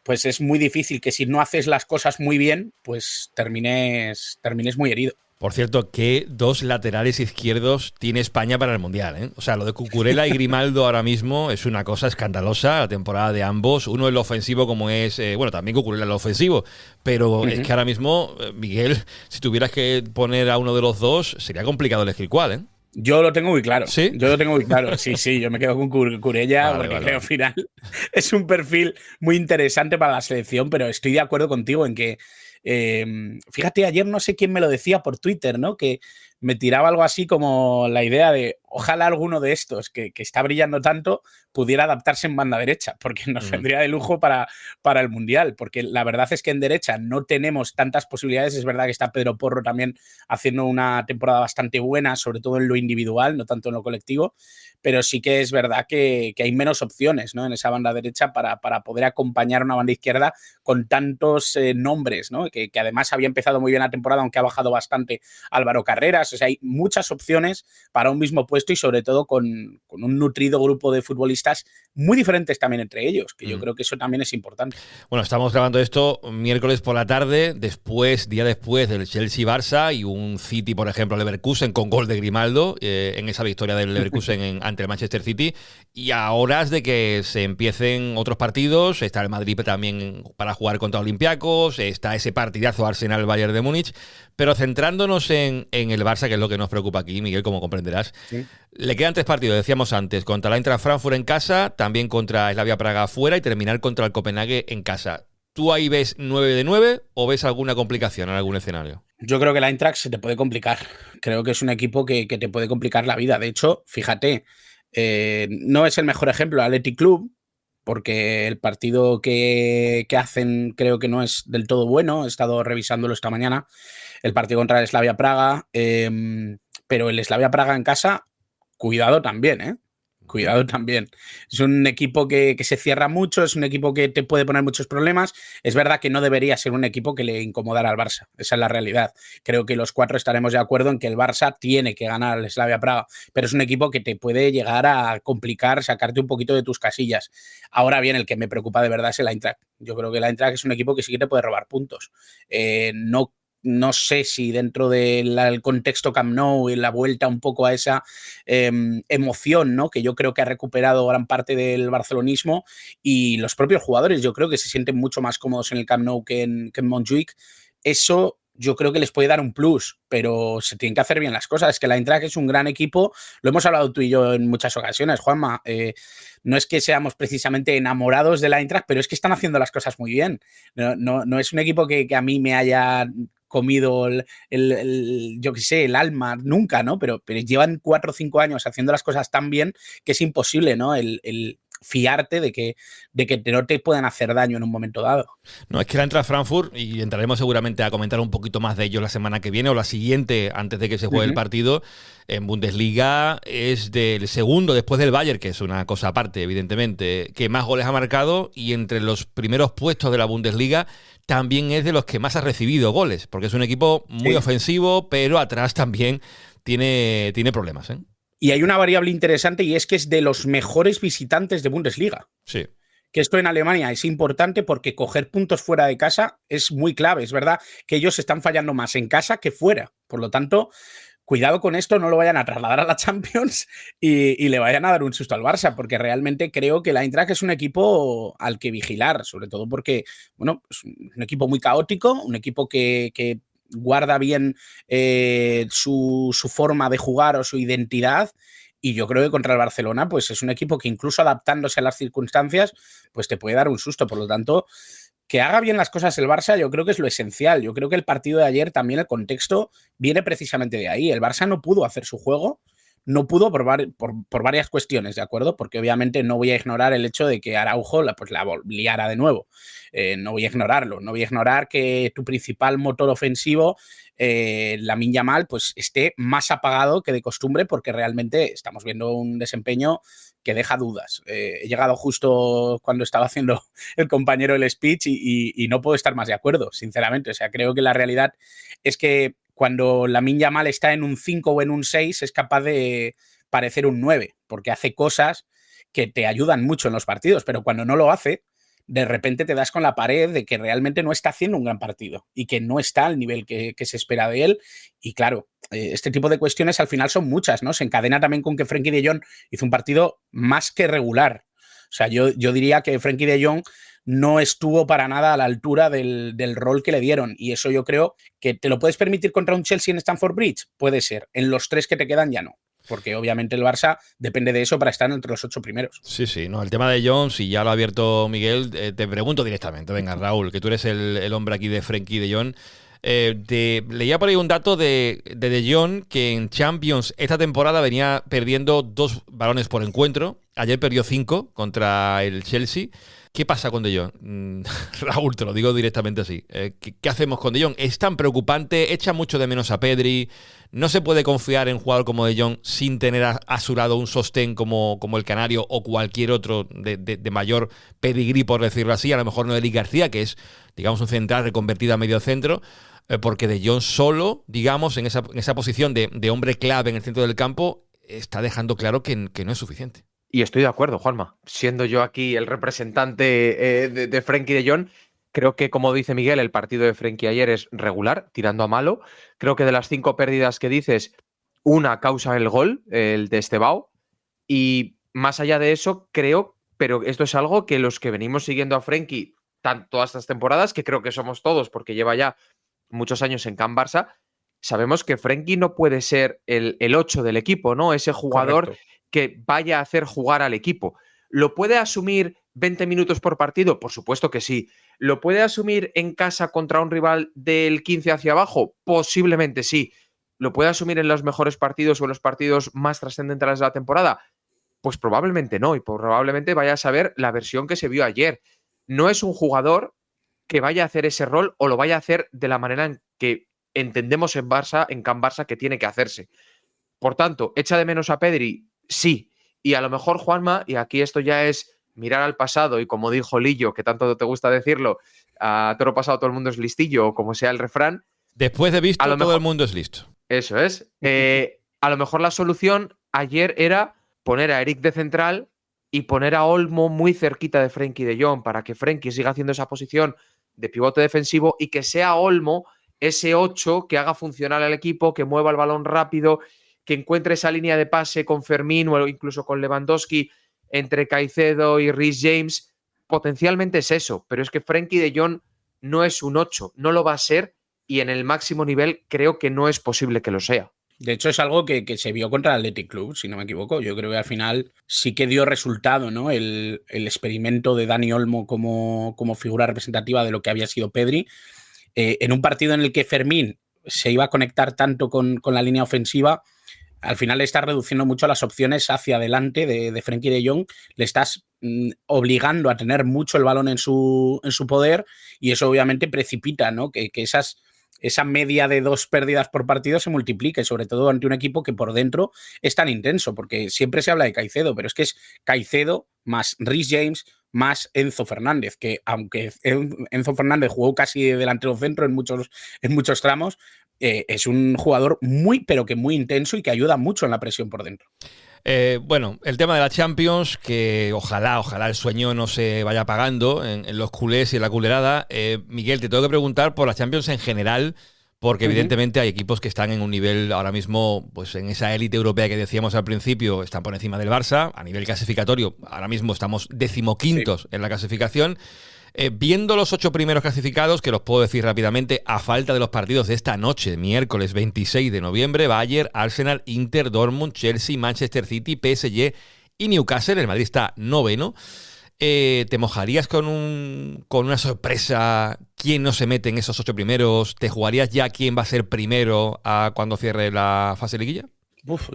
pues es muy difícil que si no haces las cosas muy bien, pues termines muy herido. Por cierto, ¿qué 2 laterales izquierdos tiene España para el Mundial, eh? O sea, lo de Cucurella y Grimaldo ahora mismo es una cosa escandalosa, la temporada de ambos. Uno en lo ofensivo como es, bueno, también Cucurella en lo ofensivo, pero es que ahora mismo, Miguel, si tuvieras que poner a uno de los dos, sería complicado elegir cuál, ¿eh? Yo lo tengo muy claro. ¿Sí? Yo lo tengo muy claro. Sí, yo me quedo con Cucurella porque creo al final es un perfil muy interesante para la selección, pero estoy de acuerdo contigo en que fíjate, ayer no sé quién me lo decía por Twitter, ¿no? Que me tiraba algo así como la idea de ojalá alguno de estos que está brillando tanto pudiera adaptarse en banda derecha, porque nos vendría de lujo para el Mundial, porque la verdad es que en derecha no tenemos tantas posibilidades. Es verdad que está Pedro Porro también haciendo una temporada bastante buena, sobre todo en lo individual, no tanto en lo colectivo, pero sí que es verdad que hay menos opciones, ¿no?, en esa banda derecha para poder acompañar una banda izquierda con tantos nombres, ¿no?, que además había empezado muy bien la temporada, aunque ha bajado bastante Álvaro Carreras. O sea, hay muchas opciones para un mismo puesto y sobre todo con un nutrido grupo de futbolistas muy diferentes también entre ellos, que yo creo que eso también es importante. Bueno, estamos grabando esto miércoles por la tarde, día después del Chelsea-Barça y un City, por ejemplo, Leverkusen con gol de Grimaldo en esa victoria del Leverkusen ante el Manchester City, y a horas de que se empiecen otros partidos. Está el Madrid también para jugar contra Olympiacos, está ese partidazo Arsenal-Bayern de Múnich, pero centrándonos en el Barça, que es lo que nos preocupa aquí, Miguel, como comprenderás. Sí. Le quedan 3 partidos, decíamos antes, contra la Eintracht Frankfurt en casa, también contra Slavia Praga afuera y terminar contra el Copenhague en casa. ¿Tú ahí ves 9 de 9 o ves alguna complicación en algún escenario? Yo creo que la Eintracht se te puede complicar. Creo que es un equipo que te puede complicar la vida. De hecho, fíjate, no es el mejor ejemplo el Athletic Club, porque el partido que hacen creo que no es del todo bueno. He estado revisándolo esta mañana. El partido contra el Slavia Praga, pero el Slavia Praga en casa, cuidado también, ¿eh? Cuidado también. Es un equipo que se cierra mucho, es un equipo que te puede poner muchos problemas. Es verdad que no debería ser un equipo que le incomodara al Barça. Esa es la realidad. Creo que los cuatro estaremos de acuerdo en que el Barça tiene que ganar al Slavia Praga, pero es un equipo que te puede llegar a complicar, sacarte un poquito de tus casillas. Ahora bien, el que me preocupa de verdad es el Eintracht. Yo creo que el Eintracht es un equipo que sí que te puede robar puntos. No sé si dentro del contexto Camp Nou y la vuelta un poco a esa emoción, ¿no? Que yo creo que ha recuperado gran parte del barcelonismo, y los propios jugadores yo creo que se sienten mucho más cómodos en el Camp Nou que en Montjuic. Eso yo creo que les puede dar un plus, pero se tienen que hacer bien las cosas. Es que la Eintracht es un gran equipo, lo hemos hablado tú y yo en muchas ocasiones, Juanma. No es que seamos precisamente enamorados de la Eintracht, pero es que están haciendo las cosas muy bien. No es un equipo que a mí me haya comido yo qué sé, el alma nunca, ¿no? Pero llevan 4 o 5 años haciendo las cosas tan bien que es imposible, ¿no? El fiarte de que no te puedan hacer daño en un momento dado. No, es que la Eintracht Frankfurt, y entraremos seguramente a comentar un poquito más de ello la semana que viene o la siguiente, antes de que se juegue el partido, en Bundesliga es del segundo, después del Bayern, que es una cosa aparte, evidentemente, que más goles ha marcado, y entre los primeros puestos de la Bundesliga también es de los que más ha recibido goles, porque es un equipo muy ofensivo, pero atrás también tiene problemas, ¿eh? Y hay una variable interesante, y es que es de los mejores visitantes de Bundesliga. Sí. Que esto en Alemania es importante porque coger puntos fuera de casa es muy clave. Es verdad que ellos están fallando más en casa que fuera. Por lo tanto, cuidado con esto, no lo vayan a trasladar a la Champions y le vayan a dar un susto al Barça, porque realmente creo que la Eintracht es un equipo al que vigilar, sobre todo porque, bueno, es un equipo muy caótico, un equipo que guarda bien su forma de jugar o su identidad, y yo creo que contra el Barcelona pues es un equipo que incluso adaptándose a las circunstancias pues te puede dar un susto. Por lo tanto, que haga bien las cosas el Barça yo creo que es lo esencial. Yo creo que el partido de ayer también, el contexto viene precisamente de ahí. El Barça no pudo hacer su juego, no pudo por varias cuestiones, ¿de acuerdo? Porque obviamente no voy a ignorar el hecho de que Araujo la liara de nuevo. No voy a ignorarlo. No voy a ignorar que tu principal motor ofensivo, Lamine Yamal, pues esté más apagado que de costumbre, porque realmente estamos viendo un desempeño que deja dudas. He llegado justo cuando estaba haciendo el compañero el speech y no puedo estar más de acuerdo, sinceramente. O sea, creo que la realidad es que cuando Lamine Yamal está en un 5 o en un 6 es capaz de parecer un 9, porque hace cosas que te ayudan mucho en los partidos, pero cuando no lo hace, de repente te das con la pared de que realmente no está haciendo un gran partido y que no está al nivel que se espera de él. Y claro, este tipo de cuestiones al final son muchas, ¿no? Se encadena también con que Frenkie de Jong hizo un partido más que regular. O sea, yo diría que Frenkie de Jong no estuvo para nada a la altura del rol que le dieron, y eso yo creo que te lo puedes permitir contra un Chelsea en Stamford Bridge, puede ser, en los 3 que te quedan ya no, porque obviamente el Barça depende de eso para estar entre los 8 primeros. Sí, no, el tema de Jong, si ya lo ha abierto Miguel, te pregunto directamente, venga Raúl, que tú eres el hombre aquí de Frenkie de Jong. Leía por ahí un dato de Jong, que en Champions esta temporada venía perdiendo 2 balones por encuentro. Ayer perdió 5 contra el Chelsea. ¿Qué pasa con De Jong? Raúl, te lo digo directamente así. ¿Qué hacemos con De Jong? ¿Es tan preocupante? ¿Echa mucho de menos a Pedri? ¿No se puede confiar en un jugador como De Jong sin tener a su lado un sostén como el Canario o cualquier otro de mayor pedigrí, por decirlo así? A lo mejor Noelí García, que es, digamos, un central reconvertido a medio centro, porque De Jong solo, digamos, en esa posición de hombre clave en el centro del campo, está dejando claro que no es suficiente. Y estoy de acuerdo, Juanma. Siendo yo aquí el representante de Frenkie de Jong, creo que, como dice Miguel, el partido de Frenkie ayer es regular, tirando a malo. Creo que de las 5 pérdidas que dices, una causa el gol, el de Estebao. Y más allá de eso, creo, pero esto es algo que los que venimos siguiendo a Frenkie todas estas temporadas, que creo que somos todos, porque lleva ya muchos años en Can Barça, sabemos que Frenkie no puede ser el 8 del equipo, ¿no? Ese jugador Correcto. Que vaya a hacer jugar al equipo. ¿Lo puede asumir 20 minutos por partido? Por supuesto que sí. ¿Lo puede asumir en casa contra un rival del 15 hacia abajo? Posiblemente sí. ¿Lo puede asumir en los mejores partidos o en los partidos más trascendentales de la temporada? Pues probablemente no, y probablemente vaya a saber la versión que se vio ayer. No es un jugador que vaya a hacer ese rol o lo vaya a hacer de la manera en que entendemos en Can Barça, que tiene que hacerse. Por tanto, ¿echa de menos a Pedri? Sí. Y a lo mejor, Juanma, y aquí esto ya es mirar al pasado, y como dijo Lillo, que tanto te gusta decirlo, a toro pasado todo el mundo es listillo, o como sea el refrán. Después de visto, todo el mundo es listo. Eso es. A lo mejor la solución ayer era poner a Eric de central y poner a Olmo muy cerquita de Frenkie de Jong para que Frenkie siga haciendo esa posición de pivote defensivo y que sea Olmo ese 8 que haga funcionar al equipo, que mueva el balón rápido, que encuentre esa línea de pase con Fermín o incluso con Lewandowski entre Caicedo y Reece James. Potencialmente es eso, pero es que Frenkie de Jong no es un 8, no lo va a ser, y en el máximo nivel creo que no es posible que lo sea. De hecho, es algo que se vio contra el Athletic Club, si no me equivoco. Yo creo que al final sí que dio resultado, ¿no? El experimento de Dani Olmo como figura representativa de lo que había sido Pedri. En un partido en el que Fermín se iba a conectar tanto con la línea ofensiva, al final le estás reduciendo mucho las opciones hacia adelante de Frenkie de Jong, le estás obligando a tener mucho el balón en su poder, y eso obviamente precipita, ¿no? que esa media de 2 pérdidas por partido se multiplique, sobre todo ante un equipo que por dentro es tan intenso, porque siempre se habla de Caicedo, pero es que es Caicedo más Reece James más Enzo Fernández, que aunque Enzo Fernández jugó casi de delantero centro en muchos tramos, es un jugador muy, pero que muy intenso y que ayuda mucho en la presión por dentro. Bueno, el tema de la Champions, que ojalá el sueño no se vaya apagando en los culés y en la culerada. Miguel, te tengo que preguntar por la Champions en general, porque evidentemente hay equipos que están en un nivel ahora mismo, pues en esa élite europea que decíamos al principio, están por encima del Barça. A nivel clasificatorio, ahora mismo estamos 15º en la clasificación. Viendo los 8 primeros clasificados, que los puedo decir rápidamente, a falta de los partidos de esta noche, miércoles 26 de noviembre, Bayern, Arsenal, Inter, Dortmund, Chelsea, Manchester City, PSG y Newcastle. El Madrid está 9º. ¿Te mojarías con una sorpresa? ¿Quién no se mete en esos 8 primeros? ¿Te jugarías ya quién va a ser primero cuando cierre la fase liguilla?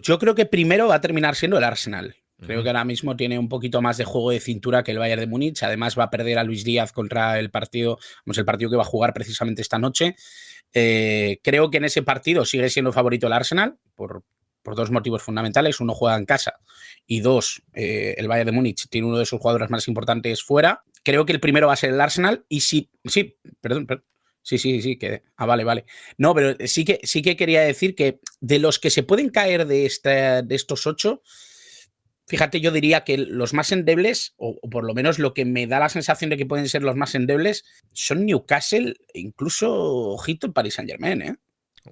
Yo creo que primero va a terminar siendo el Arsenal. Creo que ahora mismo tiene un poquito más de juego de cintura que el Bayern de Múnich. Además va a perder a Luis Díaz contra el partido que va a jugar precisamente esta noche. Creo que en ese partido sigue siendo favorito el Arsenal por 2 motivos fundamentales. Uno, juega en casa, y 2, el Bayern de Múnich tiene uno de sus jugadores más importantes fuera. Creo que el primero va a ser el Arsenal y perdón. Sí, que vale. No, pero sí que quería decir que de los que se pueden caer de estos 8, fíjate, yo diría que los más endebles, o por lo menos lo que me da la sensación de que pueden ser los más endebles, son Newcastle e incluso, ojito, el Paris Saint-Germain, ¿eh?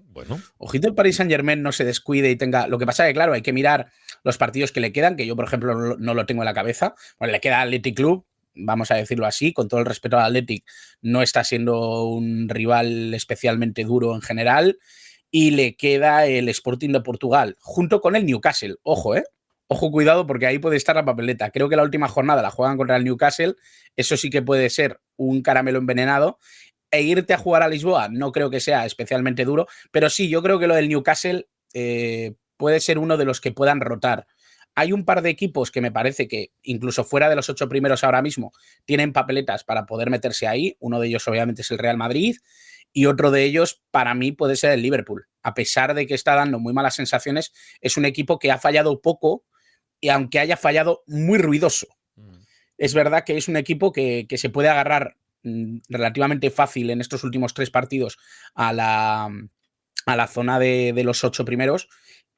Bueno. Ojito, el Paris Saint-Germain no se descuide y tenga... Lo que pasa es que, claro, hay que mirar los partidos que le quedan, que yo, por ejemplo, no lo tengo en la cabeza. Bueno, le queda Athletic Club, vamos a decirlo así, con todo el respeto al Athletic, no está siendo un rival especialmente duro en general, y le queda el Sporting de Portugal, junto con el Newcastle. Ojo, Ojo, cuidado, porque ahí puede estar la papeleta. Creo que la última jornada la juegan contra el Newcastle. Eso sí que puede ser un caramelo envenenado. E irte a jugar a Lisboa no creo que sea especialmente duro. Pero sí, yo creo que lo del Newcastle puede ser uno de los que puedan rotar. Hay un par de equipos que me parece que, incluso fuera de los 8 primeros ahora mismo, tienen papeletas para poder meterse ahí. Uno de ellos, obviamente, es el Real Madrid. Y otro de ellos, para mí, puede ser el Liverpool. A pesar de que está dando muy malas sensaciones, es un equipo que ha fallado poco, y aunque haya fallado, muy ruidoso. Es verdad que es un equipo que se puede agarrar relativamente fácil en estos últimos 3 partidos a la zona de los 8 primeros,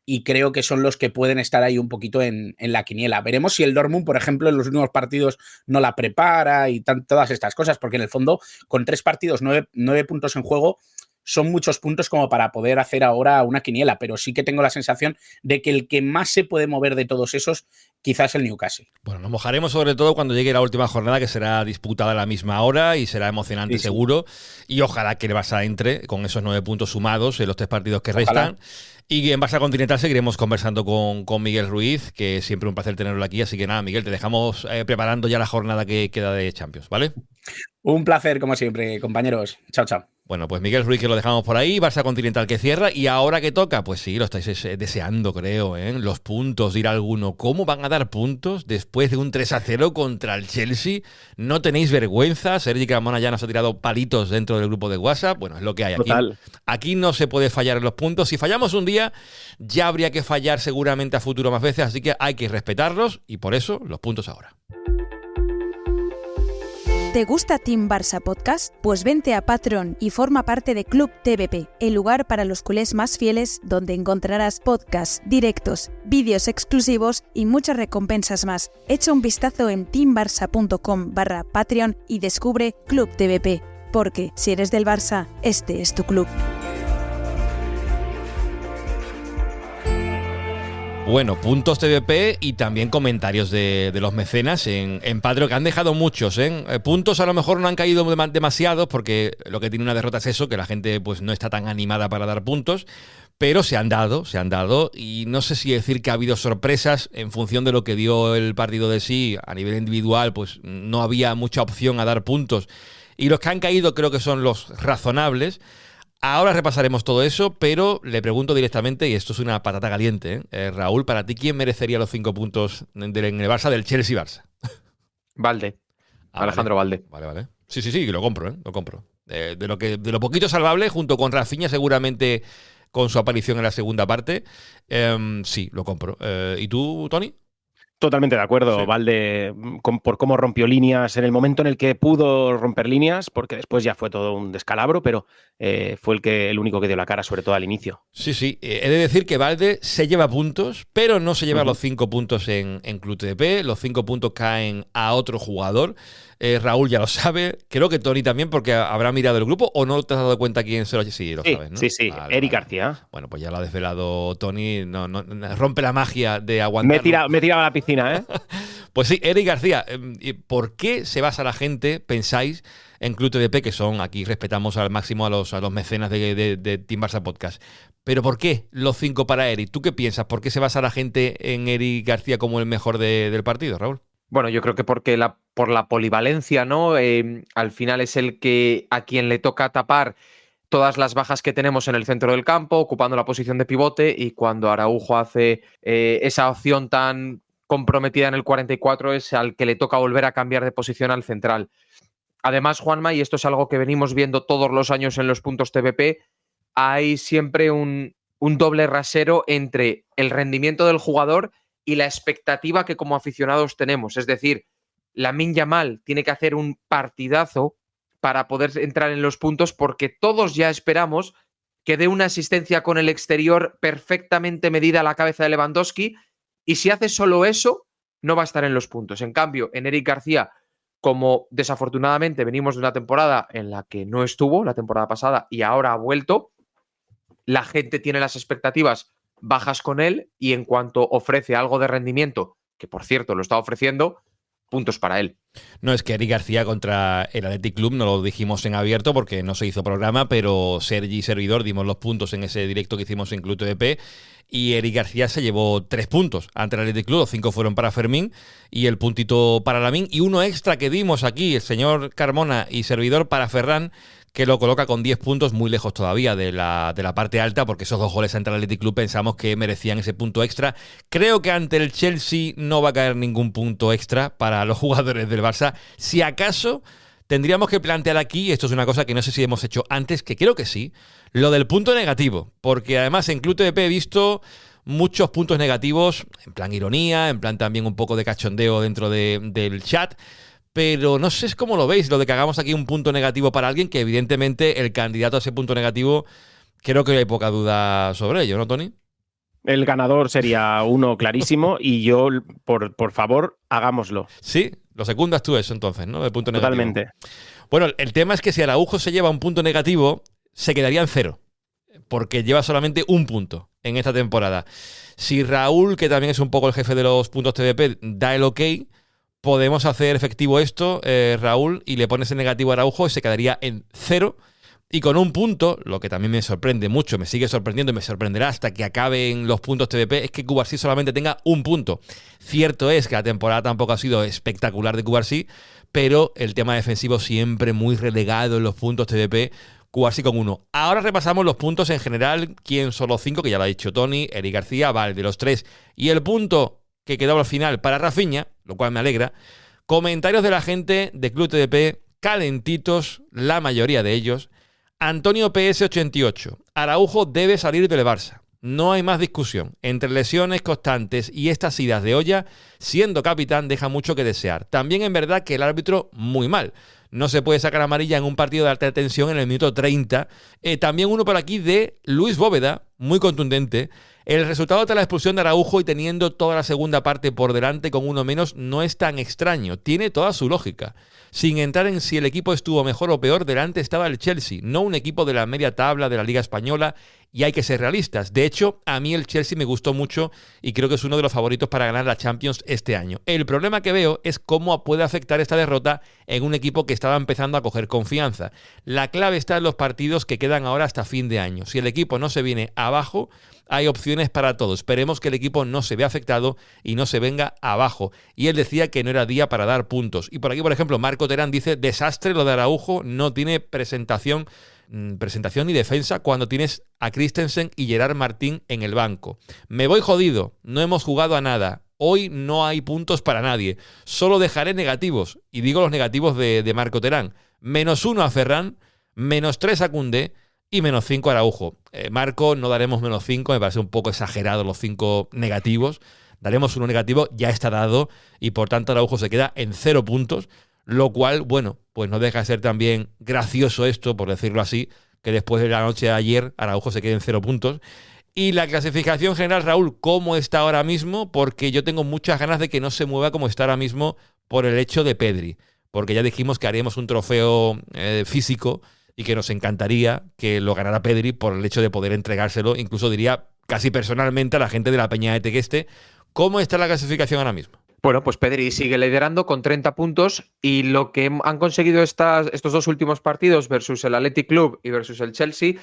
y creo que son los que pueden estar ahí un poquito en la quiniela. Veremos si el Dortmund, por ejemplo, en los últimos partidos no la prepara y todas estas cosas, porque en el fondo, con 3 partidos, 9 puntos en juego, son muchos puntos como para poder hacer ahora una quiniela, pero sí que tengo la sensación de que el que más se puede mover de todos esos quizás el Newcastle. Bueno, nos mojaremos sobre todo cuando llegue la última jornada, que será disputada a la misma hora y será emocionante, sí, seguro, y ojalá que el Barça entre con esos 9 puntos sumados en los 3 partidos que restan. Y en Barça Continental seguiremos conversando con Miguel Ruiz, que es siempre un placer tenerlo aquí. Así que nada, Miguel, te dejamos preparando ya la jornada que queda de Champions, ¿vale? Un placer, como siempre, compañeros. Chao, chao. Bueno, pues Miguel Ruiz, que lo dejamos por ahí, Barça Continental que cierra, y ahora que toca, pues sí, lo estáis deseando, creo, ¿eh? Los puntos, dirá alguno. ¿Cómo van a dar puntos después de un 3-0 contra el Chelsea? ¿No tenéis vergüenza? Sergi Carmona ya nos ha tirado palitos dentro del grupo de WhatsApp. Bueno, es lo que hay aquí. Total. Aquí no se puede fallar en los puntos. Si fallamos un día, ya habría que fallar seguramente a futuro más veces, así que hay que respetarlos, y por eso los puntos ahora. ¿Te gusta Team Barça Podcast? Pues vente a Patreon y forma parte de Club TVP, el lugar para los culés más fieles, donde encontrarás podcasts, directos, vídeos exclusivos y muchas recompensas más. Echa un vistazo en teambarça.com/Patreon y descubre Club TVP, porque si eres del Barça, este es tu club. Bueno, puntos TVP y también comentarios de los mecenas en Patreon, que han dejado muchos, ¿eh? Puntos a lo mejor no han caído demasiados, porque lo que tiene una derrota es eso, que la gente pues no está tan animada para dar puntos, pero se han dado, y no sé si decir que ha habido sorpresas en función de lo que dio el partido de sí. A nivel individual, pues no había mucha opción a dar puntos, y los que han caído creo que son los razonables. Ahora repasaremos todo eso, pero le pregunto directamente, y esto es una patata caliente, Raúl, para ti, ¿quién merecería los 5 puntos en el Barça del Chelsea-Barça? Valde. Alejandro Valde. Vale. Sí, lo compro, lo compro. De lo poquito salvable, junto con Rafinha, seguramente con su aparición en la segunda parte, sí, lo compro. ¿Y tú, Tony? Totalmente de acuerdo, Sí. Valde, por cómo rompió líneas en el momento en el que pudo romper líneas, porque después ya fue todo un descalabro, pero fue el único que dio la cara, sobre todo al inicio. Sí. He de decir que Valde se lleva puntos, pero no se lleva los 5 puntos en Club TDP. Los 5 puntos caen a otro jugador. Raúl ya lo sabe. Creo que Tony también, porque habrá mirado el grupo, ¿o no te has dado cuenta quién se lo... Sí, lo sabes, ¿no? Sí. Vale, Eric García. Bueno, pues ya lo ha desvelado Tony. No, rompe la magia de aguantar. Me he tirado a la piscina, ¿eh? Pues sí, Eric García, ¿por qué se basa la gente, pensáis, en Club TDP, que son, aquí respetamos al máximo a los mecenas de Team Barça Podcast, pero ¿por qué los 5 para Eric? ¿Tú qué piensas? ¿Por qué se basa la gente en Eric García como el mejor del partido, Raúl? Bueno, yo creo que por la polivalencia, ¿no? Al final es el que a quien le toca tapar todas las bajas que tenemos en el centro del campo, ocupando la posición de pivote, y cuando Araujo hace esa opción tan comprometida en el 44 es al que le toca volver a cambiar de posición al central. Además, Juanma, y esto es algo que venimos viendo todos los años en los puntos TVP, hay siempre un doble rasero entre el rendimiento del jugador y la expectativa que como aficionados tenemos. Es decir, Lamine Yamal tiene que hacer un partidazo para poder entrar en los puntos, porque todos ya esperamos que dé una asistencia con el exterior perfectamente medida a la cabeza de Lewandowski, y si hace solo eso, no va a estar en los puntos. En cambio, en Eric García, como desafortunadamente venimos de una temporada en la que no estuvo, la temporada pasada, y ahora ha vuelto, la gente tiene las expectativas bajas con él, y en cuanto ofrece algo de rendimiento, que por cierto lo está ofreciendo, puntos para él. No, es que Eric García contra el Athletic Club no lo dijimos en abierto porque no se hizo programa, pero Sergi y servidor dimos los puntos en ese directo que hicimos en Club TDP, y Eric García se llevó 3 puntos ante el Athletic Club. Los 5 fueron para Fermín y el puntito para Lamine, y uno extra que dimos aquí el señor Carmona y servidor para Ferran, que lo coloca con 10 puntos, muy lejos todavía de la parte alta, porque esos 2 goles ante el Athletic Club pensamos que merecían ese punto extra. Creo que ante el Chelsea no va a caer ningún punto extra para los jugadores del Barça. Si acaso, tendríamos que plantear aquí, esto es una cosa que no sé si hemos hecho antes, que creo que sí, lo del punto negativo, porque además en Club TVP he visto muchos puntos negativos, en plan ironía, en plan también un poco de cachondeo dentro del chat. Pero no sé cómo lo veis, lo de que hagamos aquí un punto negativo para alguien, que evidentemente el candidato a ese punto negativo, creo que hay poca duda sobre ello, ¿no, Tony? El ganador sería uno clarísimo, y yo, por favor, hagámoslo. Sí, lo secundas tú eso entonces, ¿no? El punto negativo. Totalmente. Bueno, el tema es que si Araujo se lleva un punto negativo, se quedaría en 0, porque lleva solamente un punto en esta temporada. Si Raúl, que también es un poco el jefe de los puntos TVP, da el ok, podemos hacer efectivo esto, Raúl, y le pones el negativo a Araujo y se quedaría en 0. Y con un punto, lo que también me sorprende mucho, me sigue sorprendiendo y me sorprenderá hasta que acaben los puntos TVP, es que Cubarsí solamente tenga un punto. Cierto es que la temporada tampoco ha sido espectacular de Cubarsí, pero el tema defensivo siempre muy relegado en los puntos TVP, Cuasi con 1. Ahora repasamos los puntos en general. ¿Quién son los 5? Que ya lo ha dicho Tony, Eric García, Valde, los 3. Y el punto que quedó al final para Rafinha, lo cual me alegra. Comentarios de la gente de Club TDP, calentitos, la mayoría de ellos. Antonio PS88. Araujo debe salir del Barça. No hay más discusión. Entre lesiones constantes y estas idas de olla, siendo capitán deja mucho que desear. También en verdad que el árbitro muy mal. No se puede sacar amarilla en un partido de alta tensión en el minuto 30. También uno por aquí de Luis Bóveda, muy contundente. El resultado de la expulsión de Araujo y teniendo toda la segunda parte por delante con uno menos no es tan extraño. Tiene toda su lógica. Sin entrar en si el equipo estuvo mejor o peor, delante estaba el Chelsea, no un equipo de la media tabla de la Liga Española, y hay que ser realistas. De hecho, a mí el Chelsea me gustó mucho y creo que es uno de los favoritos para ganar la Champions este año. El problema que veo es cómo puede afectar esta derrota en un equipo que estaba empezando a coger confianza. La clave está en los partidos que quedan ahora hasta fin de año. Si el equipo no se viene abajo, hay opciones para todo. Esperemos que el equipo no se vea afectado y no se venga abajo. Y él decía que no era día para dar puntos. Y por aquí, por ejemplo, Marco Terán dice, desastre lo de Araujo, no tiene presentación ni defensa cuando tienes a Christensen y Gerard Martín en el banco. Me voy jodido, no hemos jugado a nada. Hoy no hay puntos para nadie. Solo dejaré negativos. Y digo los negativos de Marco Terán. -1 a Ferran, -3 a Koundé y -5 a Araujo. Marco, no daremos -5, me parece un poco exagerado los 5 negativos. Daremos uno negativo, ya está dado, y por tanto Araujo se queda en 0 puntos, lo cual, bueno, pues no deja de ser también gracioso esto, por decirlo así, que después de la noche de ayer Araujo se quede en 0 puntos. Y la clasificación general, Raúl, ¿cómo está ahora mismo? Porque yo tengo muchas ganas de que no se mueva como está ahora mismo por el hecho de Pedri, porque ya dijimos que haríamos un trofeo físico y que nos encantaría que lo ganara Pedri por el hecho de poder entregárselo, incluso diría casi personalmente a la gente de la Peña de Tegueste. ¿Cómo está la clasificación ahora mismo? Bueno, pues Pedri sigue liderando con 30 puntos y lo que han conseguido estos dos últimos partidos versus el Athletic Club y versus el Chelsea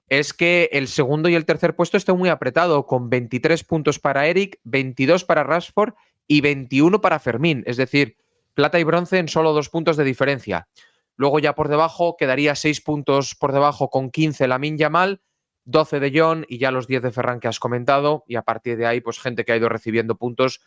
es que el segundo y el tercer puesto está muy apretado, con 23 puntos para Eric, 22 para Rashford y 21 para Fermín, es decir, plata y bronce en solo 2 puntos de diferencia. Luego ya por debajo quedaría 6 puntos por debajo con 15 Lamine Yamal, 12 de Jong y ya los 10 de Ferran que has comentado, y a partir de ahí pues gente que ha ido recibiendo puntos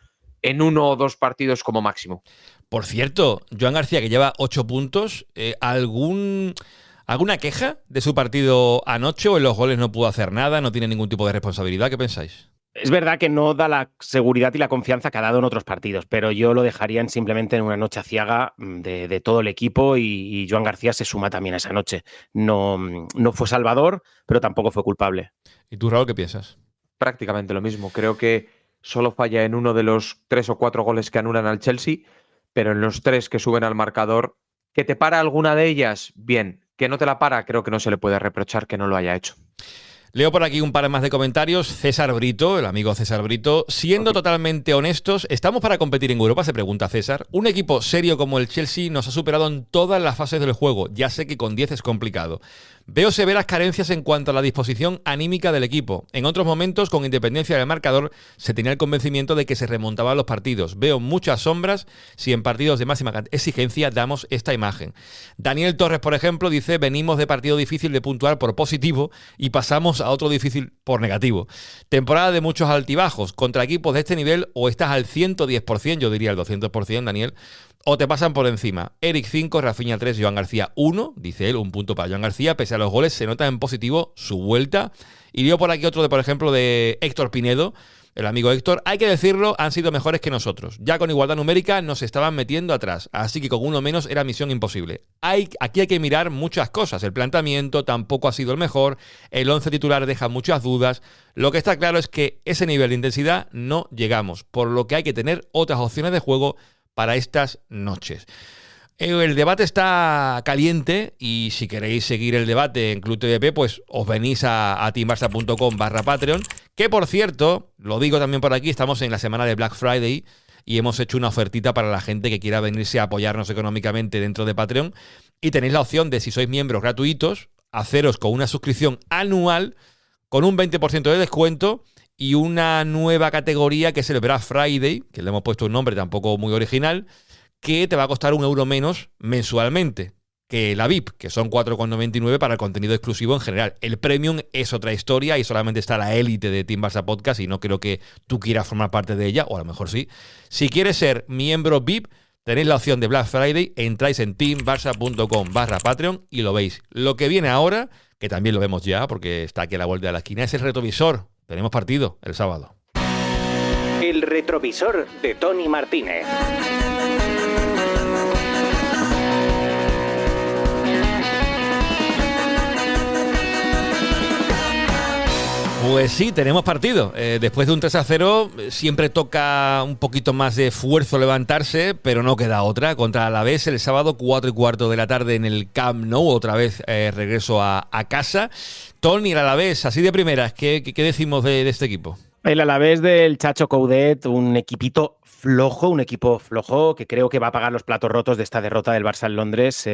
en 1 o 2 partidos como máximo. Por cierto, Joan García, que lleva 8 puntos, ¿alguna queja de su partido anoche o en los goles no pudo hacer nada, no tiene ningún tipo de responsabilidad? ¿Qué pensáis? Es verdad que no da la seguridad y la confianza que ha dado en otros partidos, pero yo lo dejaría simplemente en una noche aciaga de todo el equipo y Joan García se suma también a esa noche. No fue salvador, pero tampoco fue culpable. ¿Y tú, Raúl, qué piensas? Prácticamente lo mismo. Creo que solo falla en uno de los 3 o 4 goles que anulan al Chelsea, pero en los 3 que suben al marcador, que te para alguna de ellas, bien. Que no te la para, creo que no se le puede reprochar que no lo haya hecho. Leo por aquí un par más de comentarios. César Brito, el amigo César Brito. Siendo totalmente honestos, ¿estamos para competir en Europa?, se pregunta César. Un equipo serio como el Chelsea nos ha superado en todas las fases del juego. Ya sé que con 10 es complicado. Veo severas carencias en cuanto a la disposición anímica del equipo. En otros momentos, con independencia del marcador, se tenía el convencimiento de que se remontaban los partidos. Veo muchas sombras si en partidos de máxima exigencia damos esta imagen. Daniel Torres, por ejemplo, dice: venimos de partido difícil de puntuar por positivo y pasamos a otro difícil por negativo. Temporada de muchos altibajos. Contra equipos de este nivel o estás al 110%, yo diría el 200%, Daniel, o te pasan por encima. Eric 5, Rafinha 3, Joan García 1, dice él, un punto para Joan García. Pese a los goles, se nota en positivo su vuelta. Y veo por aquí otro, por ejemplo, de Héctor Pinedo, el amigo Héctor. Hay que decirlo, han sido mejores que nosotros. Ya con igualdad numérica nos estaban metiendo atrás, así que con uno menos era misión imposible. Aquí hay que mirar muchas cosas. El planteamiento tampoco ha sido el mejor, el 11 titular deja muchas dudas. Lo que está claro es que ese nivel de intensidad no llegamos, por lo que hay que tener otras opciones de juego para estas noches. El debate está caliente y si queréis seguir el debate en Club TDP, pues os venís a teambarsa.com/Patreon, que por cierto, lo digo también por aquí, estamos en la semana de Black Friday y hemos hecho una ofertita para la gente que quiera venirse a apoyarnos económicamente dentro de Patreon, y tenéis la opción de, si sois miembros gratuitos, haceros con una suscripción anual con un 20% de descuento y una nueva categoría que es el Black Friday, que le hemos puesto un nombre tampoco muy original, que te va a costar €1 menos mensualmente. que la VIP, que son 4,99 para el contenido exclusivo en general. El Premium es otra historia y solamente está la élite de Team Barça Podcast y no creo que tú quieras formar parte de ella, o a lo mejor sí. Si quieres ser miembro VIP, tenéis la opción de Black Friday, entráis en teambarça.com/Patreon y lo veis. Lo que viene ahora, que también lo vemos ya porque está aquí a la vuelta de la esquina, es el retrovisor. Tenemos partido el sábado. El retrovisor de Tony Martínez. Pues sí, tenemos partido. Después de un 3-0 siempre toca un poquito más de esfuerzo levantarse, pero no queda otra. Contra Alavés el sábado 4:15 de la tarde en el Camp Nou, otra vez regreso a casa. Tony, el Alavés, así de primeras, ¿qué decimos de este equipo? El Alavés del Chacho Coudet, un equipo flojo que creo que va a pagar los platos rotos de esta derrota del Barça en Londres.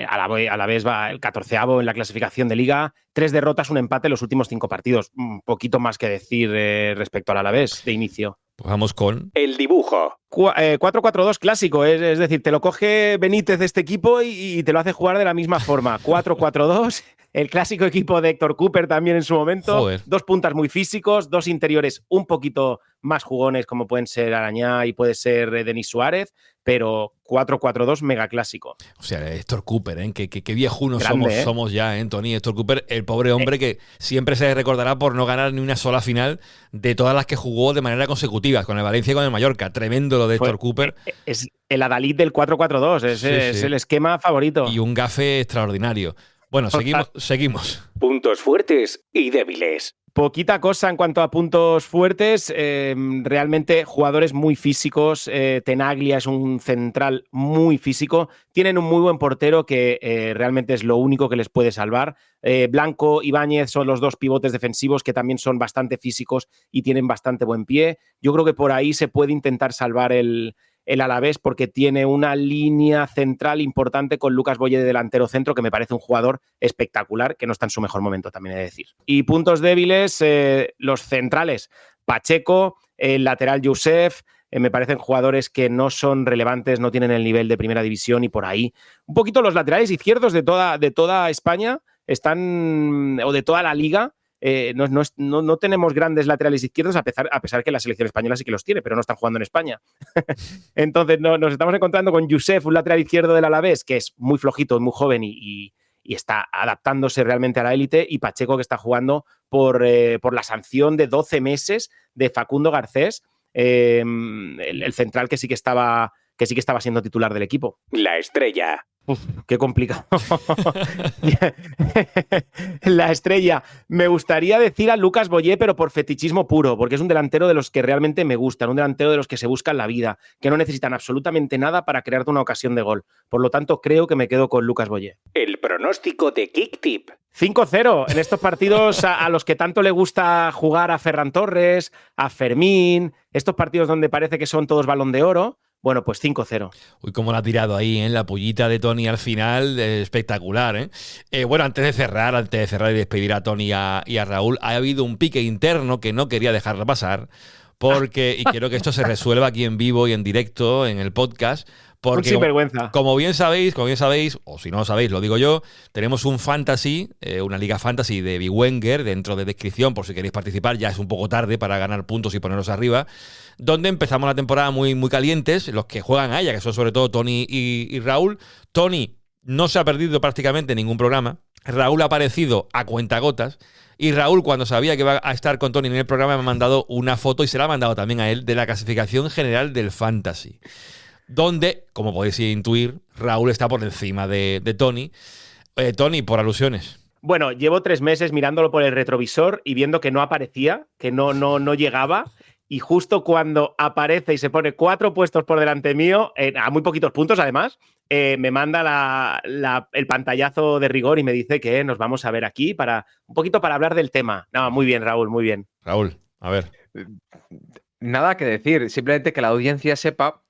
Alavés va el 14º en la clasificación de Liga, 3 derrotas, un empate en los últimos 5 partidos. Un poquito más que decir respecto al Alavés de inicio. Pues vamos con el dibujo. 4-4-2 clásico, es decir, te lo coge Benítez de este equipo y te lo hace jugar de la misma forma. 4-4-2, el clásico equipo de Héctor Cooper también en su momento. Joder. 2 puntas muy físicos, 2 interiores un poquito más jugones como pueden ser Arañá y puede ser Denis Suárez, pero 4-4-2 mega clásico. O sea, Héctor Cooper, ¿eh? Qué viejunos Grande, somos ya, Tony. Héctor Cooper, el pobre hombre que siempre se recordará por no ganar ni una sola final de todas las que jugó de manera consecutiva, con el Valencia y con el Mallorca. Tremendo lo de Héctor Cooper. Es el adalid del 4-4-2, es el esquema favorito. Y un gafe extraordinario. Bueno, seguimos. Puntos fuertes y débiles. Poquita cosa en cuanto a puntos fuertes, realmente jugadores muy físicos, Tenaglia es un central muy físico, tienen un muy buen portero que realmente es lo único que les puede salvar. Blanco, Ibáñez son los 2 pivotes defensivos que también son bastante físicos y tienen bastante buen pie. Yo creo que por ahí se puede intentar salvar el Alavés porque tiene una línea central importante con Lucas Boye de delantero centro, que me parece un jugador espectacular, que no está en su mejor momento, también he de decir. Y puntos débiles, los centrales, Pacheco, el lateral Youssef, me parecen jugadores que no son relevantes, no tienen el nivel de primera división y por ahí. Un poquito los laterales izquierdos de toda España están, o de toda la liga. No tenemos grandes laterales izquierdos, a pesar que la selección española sí que los tiene, pero no están jugando en España. Entonces nos estamos encontrando con Youssef, un lateral izquierdo del Alavés, que es muy flojito, muy joven y está adaptándose realmente a la élite, y Pacheco, que está jugando por la sanción de 12 meses de Facundo Garcés, el central que sí que estaba siendo titular del equipo. La estrella. Uf, qué complicado. La estrella. Me gustaría decir a Lucas Boye, pero por fetichismo puro, porque es un delantero de los que realmente me gustan, un delantero de los que se buscan la vida, que no necesitan absolutamente nada para crearte una ocasión de gol. Por lo tanto, creo que me quedo con Lucas Boye. El pronóstico de Kicktip. 5-0 en estos partidos a los que tanto le gusta jugar a Ferran Torres, a Fermín, estos partidos donde parece que son todos Balón de Oro. Bueno, pues 5-0. Uy, cómo la ha tirado ahí, ¿eh? La pullita de Tony al final, espectacular, ¿eh? Bueno, antes de cerrar y despedir a Tony y a Raúl, ha habido un pique interno que no quería dejarlo pasar, y quiero que esto se resuelva aquí en vivo y en directo en el podcast. Porque, sinvergüenza. Como bien sabéis, o si no lo sabéis, lo digo yo, tenemos un fantasy, una liga fantasy de Big Wenger dentro de descripción, por si queréis participar, ya es un poco tarde para ganar puntos y poneros arriba, donde empezamos la temporada muy, muy calientes, los que juegan a ella, que son sobre todo Tony y Raúl. Tony no se ha perdido prácticamente ningún programa, Raúl ha aparecido a cuentagotas, y Raúl, cuando sabía que iba a estar con Tony en el programa, me ha mandado una foto, y se la ha mandado también a él, de la clasificación general del fantasy, donde, como podéis intuir, Raúl está por encima de Tony. Tony, por alusiones. Bueno, llevo 3 meses mirándolo por el retrovisor y viendo que no aparecía, que no llegaba, y justo cuando aparece y se pone 4 puestos por delante mío, a muy poquitos puntos además, me manda el pantallazo de rigor y me dice que nos vamos a ver aquí un poquito para hablar del tema. No, muy bien, Raúl, muy bien. Raúl, a ver. Nada que decir, simplemente que la audiencia sepa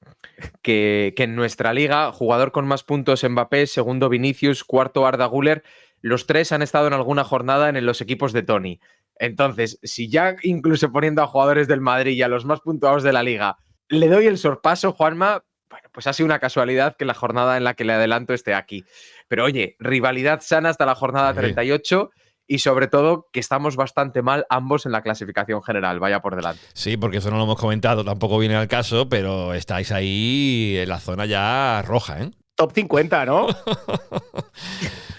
que en nuestra liga, jugador con más puntos Mbappé, segundo Vinicius, cuarto Arda Güler, los 3 han estado en alguna jornada en los equipos de Tony. Entonces, si ya incluso poniendo a jugadores del Madrid y a los más puntuados de la liga le doy el sorpaso, Juanma, Bueno, pues ha sido una casualidad que la jornada en la que le adelanto esté aquí. Pero oye, rivalidad sana hasta la jornada 38 y sobre todo que estamos bastante mal ambos en la clasificación general, vaya por delante. Sí, porque eso no lo hemos comentado, tampoco viene al caso, pero estáis ahí en la zona ya roja, ¿eh? Top 50, ¿no?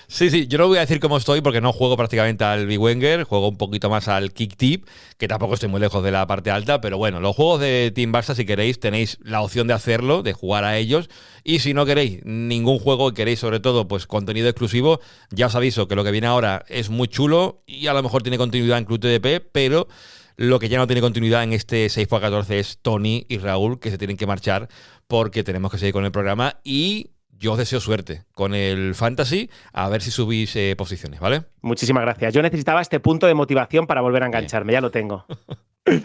Sí, yo no voy a decir cómo estoy porque no juego prácticamente al Big Wenger, juego un poquito más al Kick Tip, que tampoco estoy muy lejos de la parte alta, pero bueno, los juegos de Team Barça, si queréis, tenéis la opción de hacerlo, de jugar a ellos, y si no queréis ningún juego y queréis sobre todo pues contenido exclusivo, ya os aviso que lo que viene ahora es muy chulo y a lo mejor tiene continuidad en Club TDP, pero lo que ya no tiene continuidad en este 6x14 es Tony y Raúl, que se tienen que marchar porque tenemos que seguir con el programa y yo os deseo suerte con el Fantasy, a ver si subís posiciones, ¿vale? Muchísimas gracias. Yo necesitaba este punto de motivación para volver a engancharme, ya lo tengo.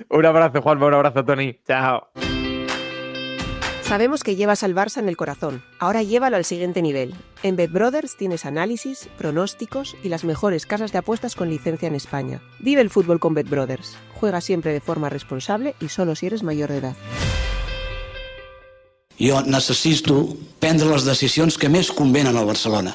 Un abrazo, Juanma, un abrazo, Tony. Chao. Sabemos que llevas al Barça en el corazón. Ahora llévalo al siguiente nivel. En BetBrothers tienes análisis, pronósticos y las mejores casas de apuestas con licencia en España. Vive el fútbol con BetBrothers. Juega siempre de forma responsable y solo si eres mayor de edad. Jo necessito prendre les decisions que més convenen al Barcelona.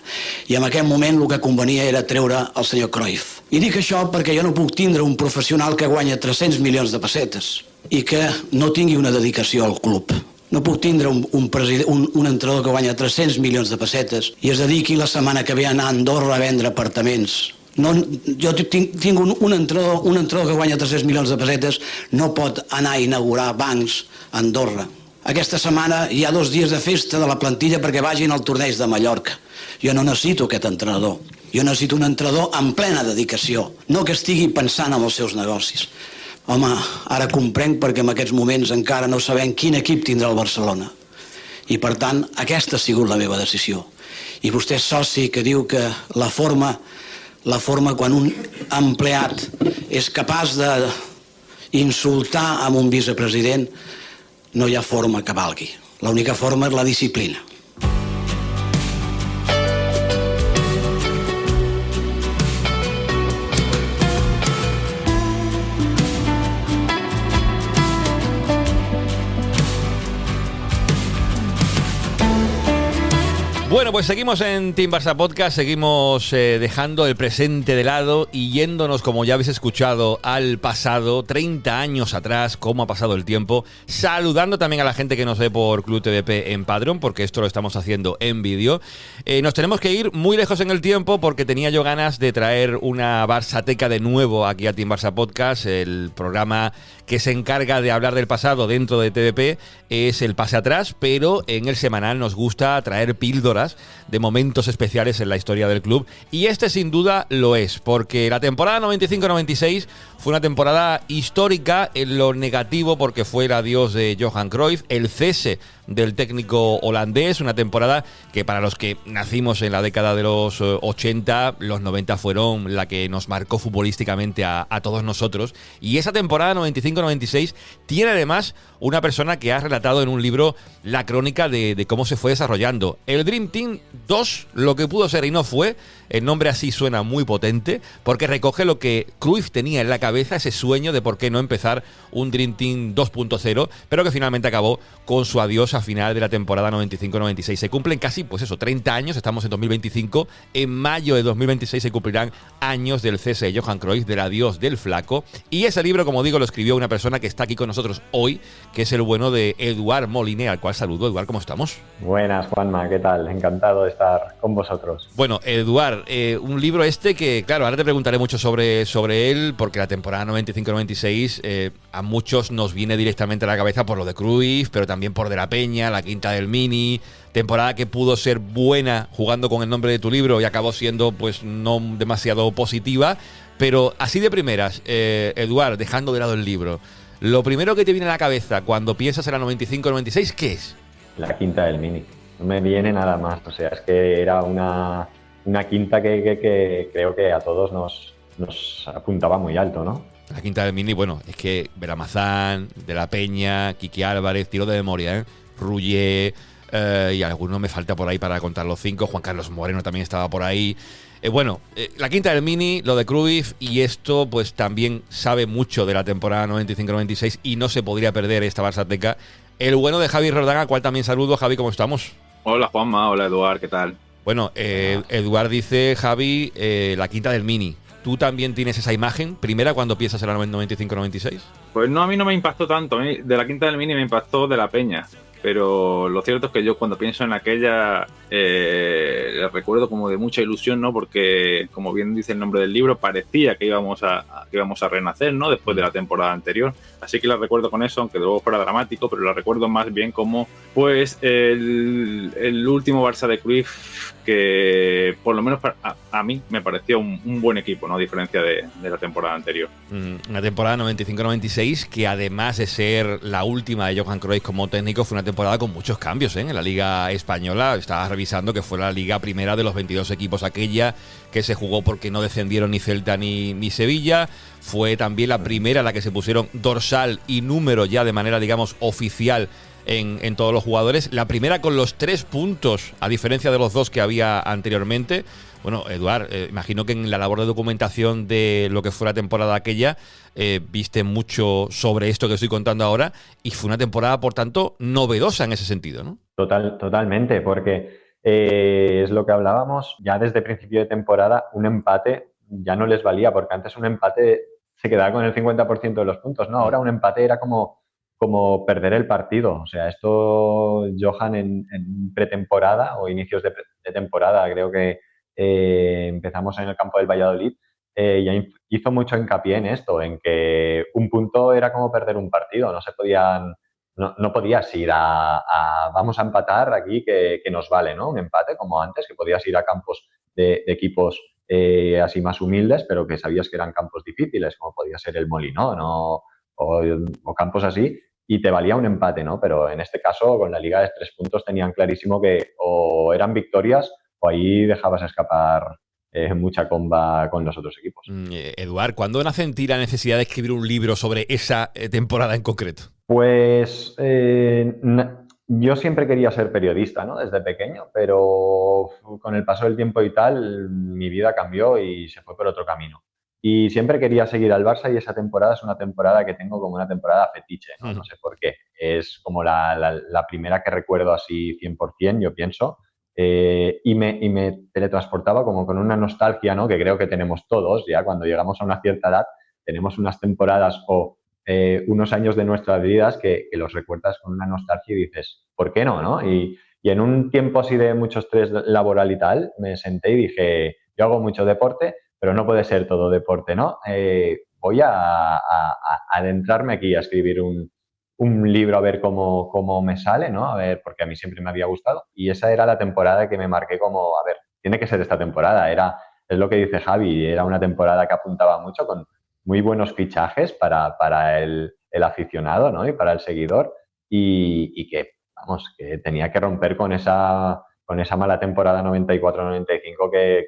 I en aquest moment el que convenia era treure el senyor Cruyff. I dic això perquè jo no puc tindre un professional que guanya 300 milions de pessetes i que no tingui una dedicació al club. No puc tindre un entrenador que guanya 300 milions de pessetes i es dediqui la setmana que ve a anar a Andorra a vendre apartaments. No, jo tinc un entrenador que guanya 300 milions de pessetes no pot anar a inaugurar bancs a Andorra. Aquesta setmana hi ha 2 dies de festa de la plantilla perquè vagin al torneig de Mallorca. Jo no necessito aquest entrenador. Jo necessito un entrenador amb plena dedicació, no que estigui pensant en els seus negocis. Home, ara comprenc perquè en aquests moments encara no sabem quin equip tindrà el Barcelona. I per tant, aquesta ha sigut la meva decisió. I vostè és soci que diu que la forma quan un empleat és capaç d'insultar amb un vicepresident, no hi ha forma que valgui. L'única forma és la disciplina. Bueno, pues seguimos en Team Barça Podcast, seguimos dejando el presente de lado y yéndonos, como ya habéis escuchado, al pasado, 30 años atrás, cómo ha pasado el tiempo, saludando también a la gente que nos ve por Club TDP en Patreon, porque esto lo estamos haciendo en vídeo. Nos tenemos que ir muy lejos en el tiempo porque tenía yo ganas de traer una Barçateca de nuevo aquí a Team Barça Podcast, el programa que se encarga de hablar del pasado dentro de TDP, es el Pase Atrás, pero en el semanal nos gusta traer píldoras de momentos especiales en la historia del club, y este sin duda lo es, porque la temporada 95-96 fue una temporada histórica en lo negativo porque fue el adiós de Johan Cruyff, el cese del técnico holandés, una temporada que para los que nacimos en la década de los 80, los 90 fueron la que nos marcó futbolísticamente a todos nosotros, y esa temporada 95-96 tiene además una persona que ha relatado en un libro la crónica de cómo se fue desarrollando. El Dream Team 2, lo que pudo ser y no fue, el nombre así suena muy potente, porque recoge lo que Cruyff tenía en la cabeza, ese sueño de por qué no empezar un Dream Team 2.0, pero que finalmente acabó con su adiós a final de la temporada 95-96. Se cumplen casi, pues eso, 30 años, estamos en 2025, en mayo de 2026 se cumplirán años del cese de Johan Cruyff, del adiós del flaco, y ese libro, como digo, lo escribió una persona que está aquí con nosotros hoy, que es el bueno de Eduard Moliné, al cual saludo. Eduard, ¿cómo estamos? Buenas, Juanma, ¿qué tal? Encantado de estar con vosotros. Bueno, Eduard, un libro que, claro, ahora te preguntaré mucho sobre él, porque la temporada 95-96 a muchos nos viene directamente a la cabeza por lo de Cruyff, pero también por De la Peña, la quinta del Mini, temporada que pudo ser buena jugando con el nombre de tu libro y acabó siendo pues no demasiado positiva, pero así de primeras, Eduard, dejando de lado el libro, lo primero que te viene a la cabeza cuando piensas en la 95-96, ¿qué es? La quinta del Mini, no me viene nada más, o sea, es que era una quinta que creo que a todos nos apuntaba muy alto, ¿no? La quinta del Mini, bueno, es que Belamazán, De la Peña, Quique Álvarez, tiro de memoria, Rullé, y alguno me falta por ahí para contar los 5, Juan Carlos Moreno también estaba por ahí. La quinta del Mini, lo de Cruyff, y esto pues también sabe mucho de la temporada 95-96 y no se podría perder esta Barçateca el bueno de Javi Roldán, al cual también saludo. Javi, ¿cómo estamos? Hola Juanma, hola Eduard, ¿qué tal? Bueno, Eduard dice, Javi, la quinta del Mini. ¿Tú también tienes esa imagen primera cuando piensas en la 95-96? Pues no, a mí no me impactó tanto. A mí de la quinta del Mini me impactó de la Peña. Pero lo cierto es que yo cuando pienso en aquella la recuerdo como de mucha ilusión, ¿no? Porque, como bien dice el nombre del libro, parecía que íbamos a renacer, ¿no? Después de la temporada anterior. Así que la recuerdo con eso, aunque luego fuera dramático, pero la recuerdo más bien como, pues, el último Barça de Cruyff, que por lo menos a mí me pareció un buen equipo, ¿no? A diferencia de la temporada anterior. Una temporada 95-96 que, además de ser la última de Johan Cruyff como técnico, fue una temporada con muchos cambios, ¿eh? En la Liga Española. Estaba revisando que fue la liga primera de los 22 equipos aquella, que se jugó porque no descendieron ni Celta ni Sevilla. Fue también la primera en la que se pusieron dorsal y número ya de manera, digamos, oficial en todos los jugadores. La primera con los 3 puntos, a diferencia de los 2 que había anteriormente. Bueno, Eduard, imagino que en la labor de documentación de lo que fue la temporada aquella, viste mucho sobre esto que estoy contando ahora, y fue una temporada, por tanto, novedosa en ese sentido, ¿no? Totalmente, porque es lo que hablábamos, ya desde principio de temporada, un empate ya no les valía, porque antes un empate se quedaba con el 50% de los puntos, ¿no? Ahora un empate era como perder el partido. O sea, esto Johan en pretemporada o inicios de temporada, creo que empezamos en el campo del Valladolid, ya hizo mucho hincapié en esto, en que un punto era como perder un partido, no podías ir a vamos a empatar aquí que nos vale, ¿no? Un empate como antes, que podías ir a campos de equipos así más humildes, pero que sabías que eran campos difíciles, como podía ser el Molinón o campos así, y te valía un empate, ¿no? Pero en este caso, con la Liga de 3 puntos, tenían clarísimo que o eran victorias o ahí dejabas escapar mucha comba con los otros equipos. Eduard, ¿cuándo nace en ti la necesidad de escribir un libro sobre esa temporada en concreto? Pues yo siempre quería ser periodista, ¿no? Desde pequeño, pero con el paso del tiempo y tal, mi vida cambió y se fue por otro camino. Y siempre quería seguir al Barça, y esa temporada es una temporada que tengo como una temporada fetiche, ¿no? No sé por qué. Es como la primera que recuerdo así 100%, yo pienso. Y me teletransportaba como con una nostalgia, ¿no? Que creo que tenemos todos, ya cuando llegamos a una cierta edad, tenemos unas temporadas o unos años de nuestras vidas que los recuerdas con una nostalgia y dices, ¿por qué no, no? Y en un tiempo así de mucho estrés laboral y tal, me senté y dije, yo hago mucho deporte, pero no puede ser todo deporte, ¿no? Voy a adentrarme aquí a escribir un libro a ver cómo me sale, ¿no? A ver, porque a mí siempre me había gustado. Y esa era la temporada que me marqué como, a ver, tiene que ser esta temporada. Es lo que dice Javi, era una temporada que apuntaba mucho, con muy buenos fichajes para el aficionado, ¿no? Y para el seguidor. Y que, vamos, que tenía que romper con esa mala temporada 94-95 que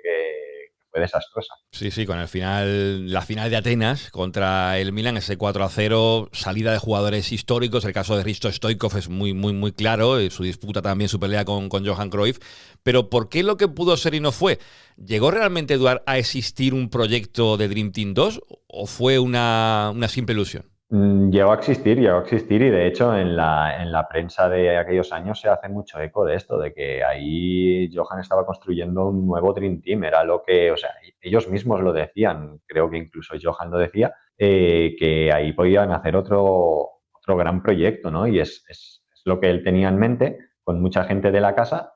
fue desastrosa. Sí, con la final de Atenas contra el Milan, ese 4-0, salida de jugadores históricos. El caso de Hristo Stoichkov es muy, muy, muy claro, su disputa también, su pelea con Johan Cruyff. Pero ¿por qué lo que pudo ser y no fue? ¿Llegó realmente, Eduard, a existir un proyecto de Dream Team 2 o fue una simple ilusión? Llegó a existir y de hecho en la prensa de aquellos años se hace mucho eco de esto, de que ahí Johan estaba construyendo un nuevo Dream Team. Era lo que, o sea, ellos mismos lo decían, creo que incluso Johan lo decía, que ahí podían hacer otro gran proyecto, ¿no? Y es lo que él tenía en mente, con mucha gente de la casa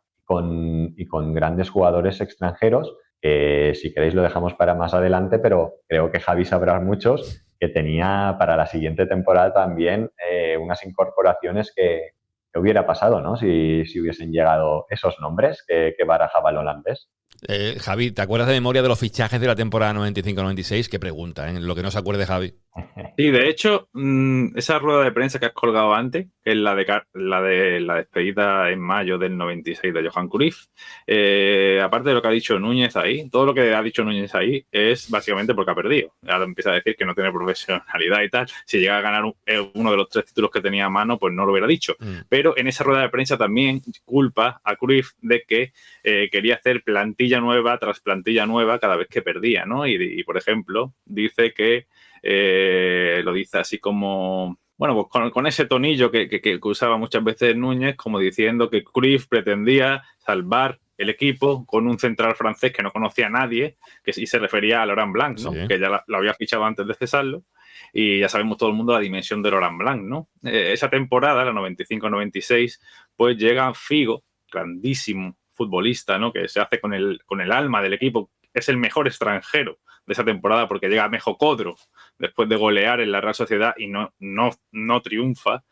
y con grandes jugadores extranjeros, que si queréis lo dejamos para más adelante, pero creo que Javi sabrá muchos, que tenía para la siguiente temporada también unas incorporaciones que hubiera pasado, ¿no? Si hubiesen llegado esos nombres que barajaba el holandés. Javi, ¿te acuerdas de memoria de los fichajes de la temporada 95-96? Qué pregunta, ¿eh? Lo que no se acuerde Javi. Sí, de hecho, esa rueda de prensa que has colgado antes, que es la de la despedida en mayo del 96 de Johan Cruyff, aparte de lo que ha dicho Núñez ahí, todo lo que ha dicho Núñez ahí es básicamente porque ha perdido. Ahora empieza a decir que no tiene profesionalidad y tal. Si llega a ganar uno de los 3 títulos que tenía a mano, pues no lo hubiera dicho. Pero en esa rueda de prensa también culpa a Cruyff de que quería hacer plantilla nueva tras plantilla nueva cada vez que perdía, ¿no? Y por ejemplo, dice que lo dice así como bueno, pues con ese tonillo que usaba muchas veces Núñez, como diciendo que Cruyff pretendía salvar el equipo con un central francés que no conocía a nadie, y se refería a Laurent Blanc, ¿no? Sí. Que ya lo había fichado antes de cesarlo, y ya sabemos todo el mundo la dimensión de Laurent Blanc, ¿no? Esa temporada, la 95-96, pues llega Figo, grandísimo futbolista, ¿no? Que se hace con el alma del equipo, es el mejor extranjero de esa temporada porque llega Mejo Codro después de golear en la Real Sociedad y no triunfa.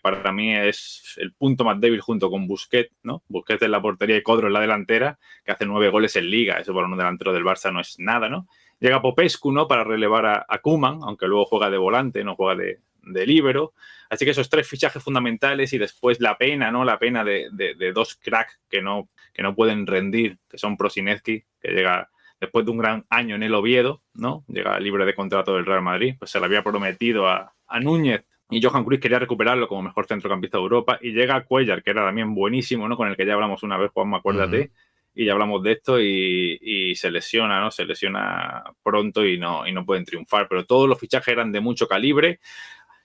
Para mí es el punto más débil junto con Busquets, ¿no? Busquets en la portería y Codro en la delantera, que hace 9 goles en Liga. Eso para un delantero del Barça no es nada, ¿no? Llega Popescu, ¿no? Para relevar a Koeman, aunque luego juega de volante, no juega de líbero. Así que esos 3 fichajes fundamentales y después la pena, ¿no? La pena de 2 cracks que no pueden rendir, que son Prosinecki, que llega después de un gran año en el Oviedo, ¿no? Llega libre de contrato del Real Madrid, pues se le había prometido a Núñez y Johan Cruyff quería recuperarlo como mejor centrocampista de Europa, y llega Cuéllar, que era también buenísimo, ¿no? Con el que ya hablamos una vez, Juanma, acuérdate, y ya hablamos de esto, y se lesiona, ¿no? Se lesiona pronto y no pueden triunfar, pero todos los fichajes eran de mucho calibre.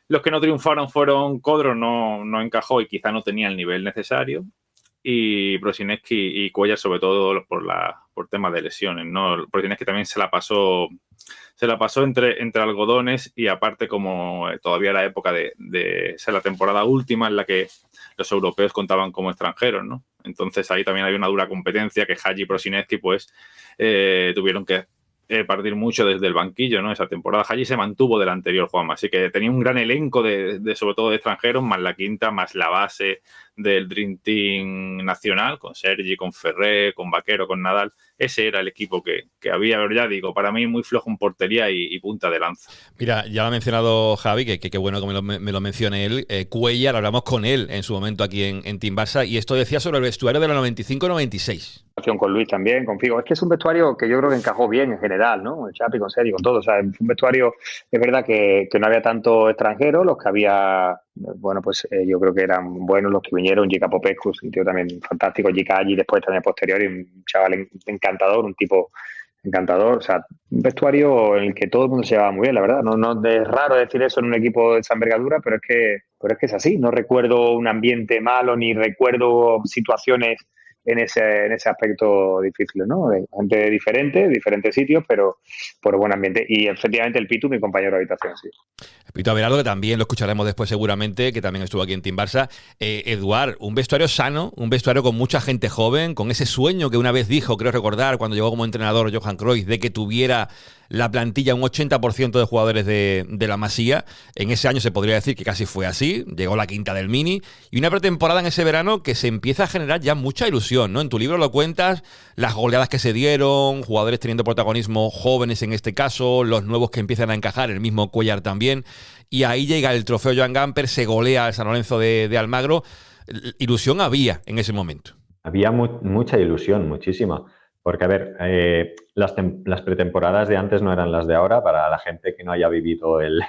Los que no triunfaron fueron Codro, no encajó y quizá no tenía el nivel necesario, y Prosinecki y Cuéllar sobre todo por temas de lesiones, ¿no? Prosinecki también se la pasó entre algodones, y aparte como todavía era época de ser la temporada última en la que los europeos contaban como extranjeros, ¿no? Entonces ahí también había una dura competencia que Hagi y Prosinecki pues tuvieron que partir mucho desde el banquillo, ¿no? Esa temporada Hagi se mantuvo del anterior, Juanma, así que tenía un gran elenco de sobre todo de extranjeros, más la quinta, más la base del Dream Team nacional, con Sergi, con Ferré, con Vaquero, con Nadal. Ese era el equipo que había, pero ya digo, para mí muy flojo en portería y punta de lanza. Mira, ya lo ha mencionado Javi, que bueno que me lo mencione él. Cuéllar, hablamos con él en su momento aquí en Team Barça, y esto decía sobre el vestuario de la 95-96. Con Luis también, con Figo. Es que es un vestuario que yo creo que encajó bien en general, ¿no? Con Xavi, con Sergi, con todo. O sea, fue un vestuario, es verdad que no había tanto extranjero, los que había, bueno, pues yo creo que eran buenos los que vinieron. Gica Popescu, un tío también fantástico. Gica allí después también posterior, y un chaval encantador, un tipo encantador. O sea, un vestuario en el que todo el mundo se llevaba muy bien, la verdad. No es raro decir eso en un equipo de esa envergadura, pero es que es así. No recuerdo un ambiente malo, ni recuerdo situaciones en ese aspecto difícil, ¿no? Gente diferente, diferentes sitios, pero por buen ambiente. Y efectivamente el Pitu, mi compañero de habitación, sí. Pito Abelardo, que también lo escucharemos después seguramente, que también estuvo aquí en Team Barça. Eduard, un vestuario sano, un vestuario con mucha gente joven, con ese sueño que una vez dijo, creo recordar, cuando llegó como entrenador Johan Cruyff, de que tuviera la plantilla un 80% de jugadores de la Masía. En ese año se podría decir que casi fue así, llegó la quinta del Mini, y una pretemporada en ese verano que se empieza a generar ya mucha ilusión, ¿no? En tu libro lo cuentas, las goleadas que se dieron, jugadores teniendo protagonismo, jóvenes en este caso, los nuevos que empiezan a encajar, el mismo Cuéllar también, y ahí llega el trofeo Joan Gamper, se golea al San Lorenzo de Almagro. Ilusión había en ese momento. Había mucha ilusión, muchísima. Porque, a ver, las pretemporadas de antes no eran las de ahora. Para la gente que no haya vivido el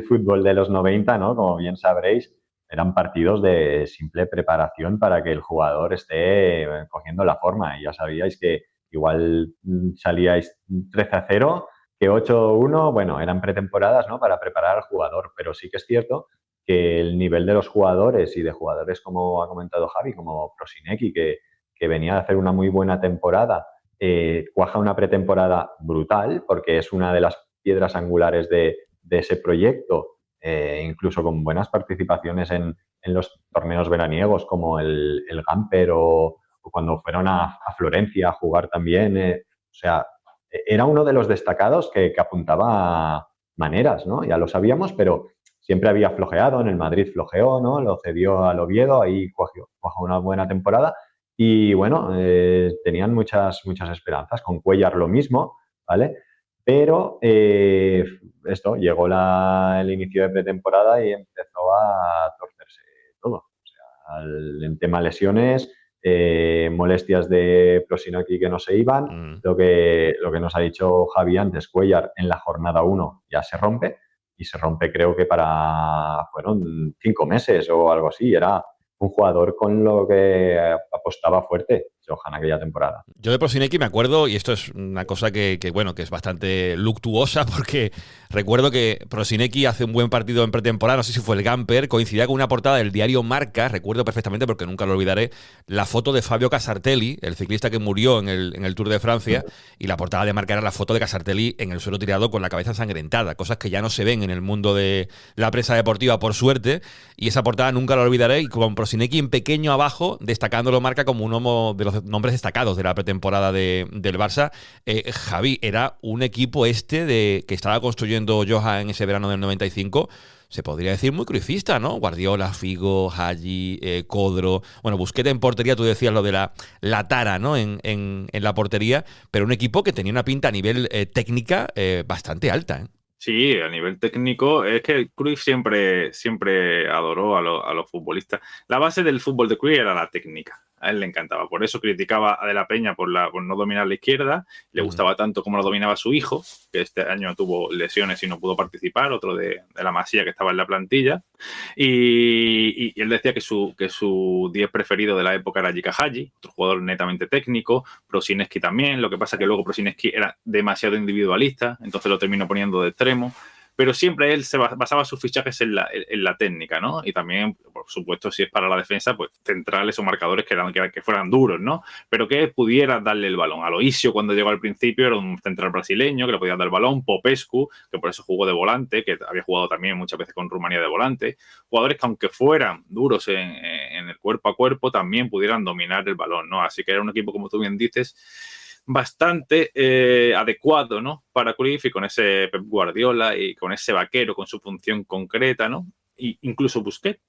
fútbol de los 90, ¿no? Como bien sabréis, eran partidos de simple preparación para que el jugador esté cogiendo la forma. Y ya sabíais que igual salíais 13-0, que 8-1, bueno, eran pretemporadas, ¿no? Para preparar al jugador. Pero sí que es cierto que el nivel de los jugadores, y de jugadores como ha comentado Javi, como Prosinecki, que venía a hacer una muy buena temporada, cuaja una pretemporada brutal, porque es una de las piedras angulares de ese proyecto, incluso con buenas participaciones en los torneos veraniegos como el Gamper, o cuando fueron a Florencia a jugar también. O sea, era uno de los destacados que apuntaba maneras, ¿no? Ya lo sabíamos, pero siempre había flojeado. En el Madrid flojeó, ¿no? Lo cedió al Oviedo, ahí cuajó una buena temporada. Y bueno, tenían muchas esperanzas. Con Cuéllar lo mismo, ¿vale? Pero llegó el inicio de pretemporada y empezó a torcerse todo. O sea, en tema lesiones, molestias de Prosinecki que no se iban. Lo que nos ha dicho Javi antes, Cuéllar en la jornada 1 ya se rompe, y se rompe creo que fueron 5 meses o algo así. Era un jugador con lo que apostaba fuerte. Johan aquella temporada. Yo de Prosinecki me acuerdo, y esto es una cosa que es bastante luctuosa, porque recuerdo que Prosinecki hace un buen partido en pretemporada, no sé si fue el Gamper, coincidía con una portada del diario Marca, recuerdo perfectamente porque nunca lo olvidaré, la foto de Fabio Casartelli, el ciclista que murió en el Tour de Francia, y la portada de Marca era la foto de Casartelli en el suelo tirado con la cabeza ensangrentada, cosas que ya no se ven en el mundo de la prensa deportiva, por suerte, y esa portada nunca la olvidaré, y con Prosinecki en pequeño abajo, destacándolo Marca como uno de los nombres destacados de la pretemporada del Barça. Javi, era un equipo que estaba construyendo Johan en ese verano del 95, se podría decir muy cruifista, ¿no? Guardiola, Figo, Hagi, Codro. Bueno, Busquets en portería, tú decías lo de la tara, ¿no? En la portería, pero un equipo que tenía una pinta a nivel técnica bastante alta, ¿eh? Sí, a nivel técnico, es que Cruyff siempre adoró a los futbolistas. La base del fútbol de Cruyff era la técnica. A él le encantaba. Por eso criticaba a De la Peña por no dominar la izquierda. Le gustaba tanto como lo dominaba su hijo, que este año tuvo lesiones y no pudo participar, otro de la Masía que estaba en la plantilla. Y él decía que su 10 preferido de la época era Jika Hagi, otro jugador netamente técnico. Prosinecki también. Lo que pasa que luego Prosinecki era demasiado individualista, entonces lo terminó poniendo de extremo. Pero siempre él se basaba sus fichajes en la técnica, ¿no? Y también, por supuesto, si es para la defensa, pues centrales o marcadores que fueran duros, ¿no? Pero que pudiera darle el balón. Aloisio, cuando llegó al principio, era un central brasileño que le podía dar el balón. Popescu, que por eso jugó de volante, que había jugado también muchas veces con Rumanía de volante. Jugadores que, aunque fueran duros en el cuerpo a cuerpo, también pudieran dominar el balón, ¿no? Así que era un equipo, como tú bien dices, bastante adecuado, ¿no? Para Cruyff, y con ese Pep Guardiola y con ese vaquero, con su función concreta, ¿no? Y incluso Busquets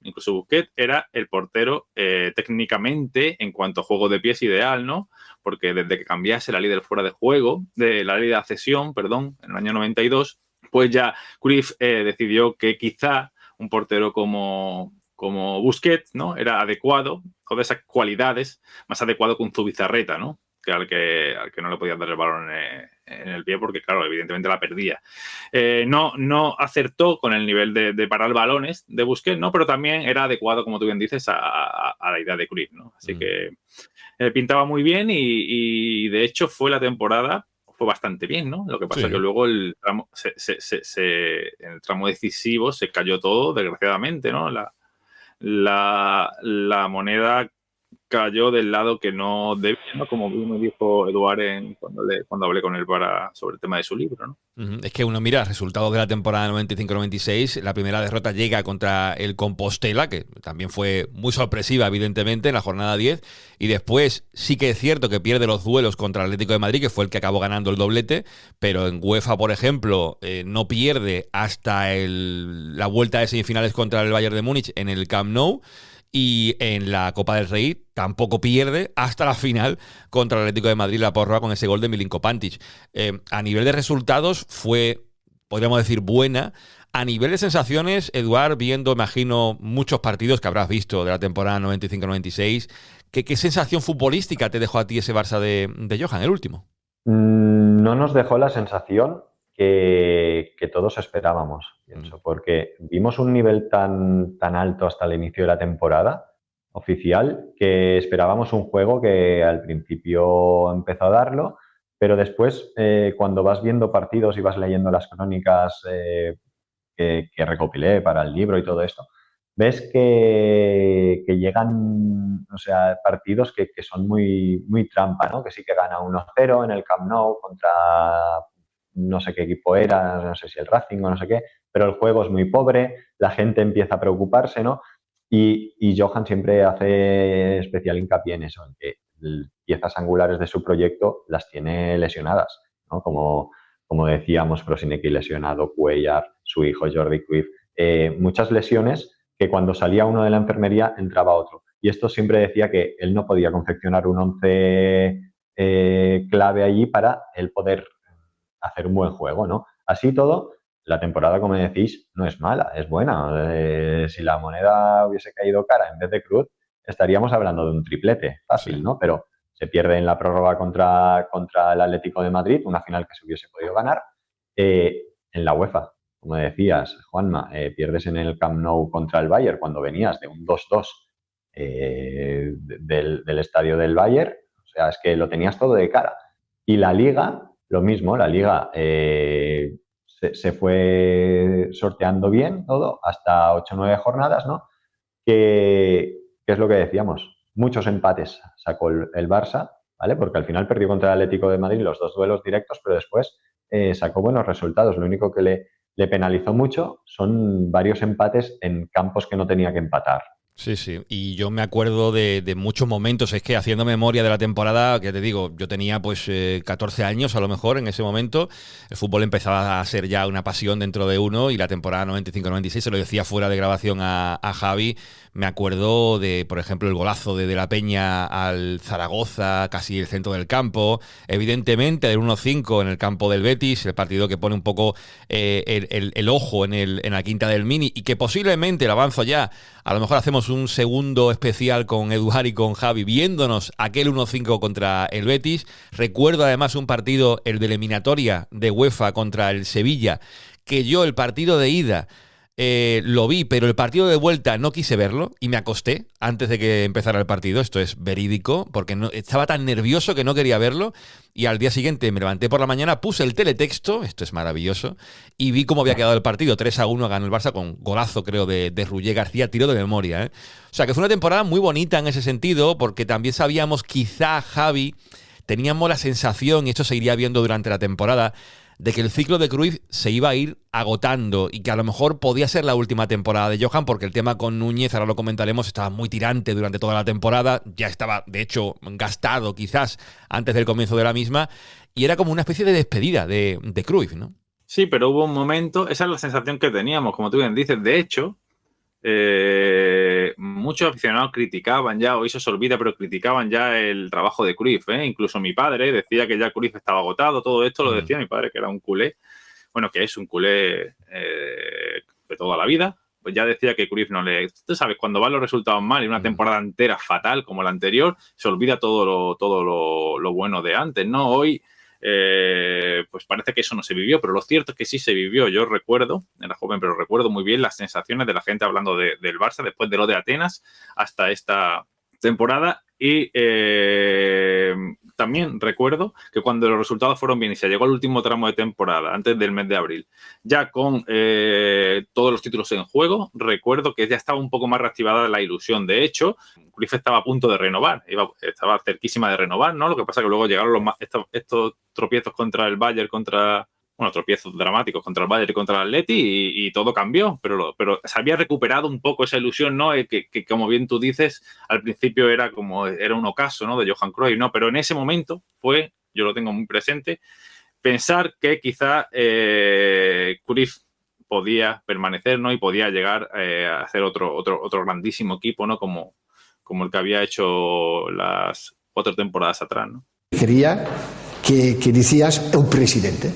era el portero técnicamente, en cuanto a juego de pies, ideal, ¿no? Porque desde que cambiase la ley del fuera de juego, de la ley de accesión, perdón, en el año 92, pues ya Cruyff decidió que quizá un portero como Busquets, ¿no? Era adecuado, o de esas cualidades, más adecuado que un Zubizarreta, ¿no? Que al que no le podían dar el balón en el pie, porque, claro, evidentemente la perdía. No acertó con el nivel de parar balones de Busquets, ¿no? Pero también era adecuado, como tú bien dices, a la idea de Cruyff, ¿no? Así que pintaba muy bien y de hecho fue bastante bien, ¿no? Lo que pasa es que luego en el tramo decisivo se cayó todo, desgraciadamente, ¿no? La moneda cayó del lado que no debía, ¿no? Como me dijo Eduard cuando hablé con él sobre el tema de su libro, ¿no? Es que uno mira resultados de la temporada 95-96, la primera derrota llega contra el Compostela, que también fue muy sorpresiva, evidentemente, en la jornada 10, y después sí que es cierto que pierde los duelos contra el Atlético de Madrid, que fue el que acabó ganando el doblete, pero en UEFA, por ejemplo, no pierde hasta la vuelta de semifinales contra el Bayern de Múnich en el Camp Nou, y en la Copa del Rey tampoco pierde hasta la final contra el Atlético de Madrid, la prórroga, con ese gol de Milinko Pantic. A nivel de resultados fue, podríamos decir, buena. A nivel de sensaciones, Eduard, viendo, imagino, muchos partidos que habrás visto de la temporada 95-96, ¿qué sensación futbolística te dejó a ti ese Barça de Johan, el último? No nos dejó la sensación que todos esperábamos, pienso, porque vimos un nivel tan alto hasta el inicio de la temporada oficial que esperábamos un juego que al principio empezó a darlo, pero después cuando vas viendo partidos y vas leyendo las crónicas que recopilé para el libro y todo esto, ves que llegan, o sea, partidos que son muy trampa, ¿no? Que sí que gana 1-0 en el Camp Nou contra no sé qué equipo era, no sé si el Racing o no sé qué, pero el juego es muy pobre, la gente empieza a preocuparse, ¿no? Y Johan siempre hace especial hincapié en eso, en que piezas angulares de su proyecto las tiene lesionadas, ¿no? Como decíamos, Prosinecki lesionado, Cuellar, su hijo Jordi Cruyff, muchas lesiones que cuando salía uno de la enfermería entraba otro. Y esto siempre decía que él no podía confeccionar un 11 clave allí para él poder hacer un buen juego, ¿no? Así todo, la temporada, como decís, no es mala, es buena. Si la moneda hubiese caído cara en vez de cruz, estaríamos hablando de un triplete fácil, ¿no? Pero se pierde en la prórroga contra el Atlético de Madrid, una final que se hubiese podido ganar. En la UEFA, como decías, Juanma, pierdes en el Camp Nou contra el Bayern cuando venías de un 2-2 del estadio del Bayern. O sea, es que lo tenías todo de cara. Y la Liga, lo mismo, la Liga se fue sorteando bien todo, hasta 8 o 9 jornadas, ¿no? Que es lo que decíamos, muchos empates sacó el Barça, ¿vale? Porque al final perdió contra el Atlético de Madrid los 2 duelos directos, pero después sacó buenos resultados. Lo único que le penalizó mucho son varios empates en campos que no tenía que empatar. Sí, sí, y yo me acuerdo de muchos momentos, es que haciendo memoria de la temporada, que te digo, yo tenía pues 14 años a lo mejor en ese momento, el fútbol empezaba a ser ya una pasión dentro de uno y la temporada 95-96, se lo decía fuera de grabación a Javi, me acuerdo de, por ejemplo, el golazo de la Peña al Zaragoza, casi el centro del campo, evidentemente del 1-5 en el campo del Betis, el partido que pone un poco el ojo en la quinta del Mini y que posiblemente, lo avanzo ya, a lo mejor hacemos un segundo especial con Eduard y con Javi viéndonos aquel 1-5 contra el Betis. Recuerdo además un partido, el de eliminatoria de UEFA contra el Sevilla, que yo el partido de ida lo vi, pero el partido de vuelta no quise verlo y me acosté antes de que empezara el partido. Esto es verídico, porque estaba tan nervioso que no quería verlo. Y al día siguiente me levanté por la mañana, puse el teletexto, esto es maravilloso, y vi cómo había quedado el partido. 3-1 ganó el Barça con golazo, creo, de Ruller García, tiro de memoria, ¿eh? O sea, que fue una temporada muy bonita en ese sentido, porque también sabíamos, quizá, Javi, teníamos la sensación, y esto se iría viendo durante la temporada, de que el ciclo de Cruyff se iba a ir agotando y que a lo mejor podía ser la última temporada de Johan, porque el tema con Núñez, ahora lo comentaremos, estaba muy tirante durante toda la temporada, ya estaba de hecho gastado quizás antes del comienzo de la misma, y era como una especie de despedida de Cruyff, ¿no? Sí, pero hubo un momento, esa es la sensación que teníamos, como tú bien dices, de hecho, muchos aficionados criticaban ya, hoy se os olvida, pero criticaban ya el trabajo de Cruyff, ¿eh? Incluso mi padre decía que ya Cruyff estaba agotado, todo esto lo decía mi padre, que era un culé, bueno, que es un culé de toda la vida, pues ya decía que Cruyff no le... Tú sabes, cuando van los resultados mal y una temporada entera fatal como la anterior, se olvida todo lo bueno de antes, ¿no? Hoy... pues parece que eso no se vivió, pero lo cierto es que sí se vivió. Yo recuerdo, era joven, pero recuerdo muy bien las sensaciones de la gente hablando del Barça después de lo de Atenas hasta esta temporada y también recuerdo que cuando los resultados fueron bien y se llegó al último tramo de temporada, antes del mes de abril, ya con todos los títulos en juego, recuerdo que ya estaba un poco más reactivada la ilusión. De hecho, Cruyff estaba a punto de renovar, estaba cerquísima de renovar, ¿no? Lo que pasa es que luego llegaron estos tropiezos contra el Bayern, tropiezos dramáticos contra el Bayern y contra el Atleti y todo cambió, pero se había recuperado un poco esa ilusión, ¿no? Que como bien tú dices, al principio era un ocaso, ¿no? De Johan Cruyff, ¿no? Pero en ese momento yo lo tengo muy presente, pensar que quizá Cruyff podía permanecer, ¿no? Y podía llegar a hacer otro grandísimo equipo, ¿no? Como el que había hecho las 4 temporadas atrás, ¿no? Quería que decías el presidente.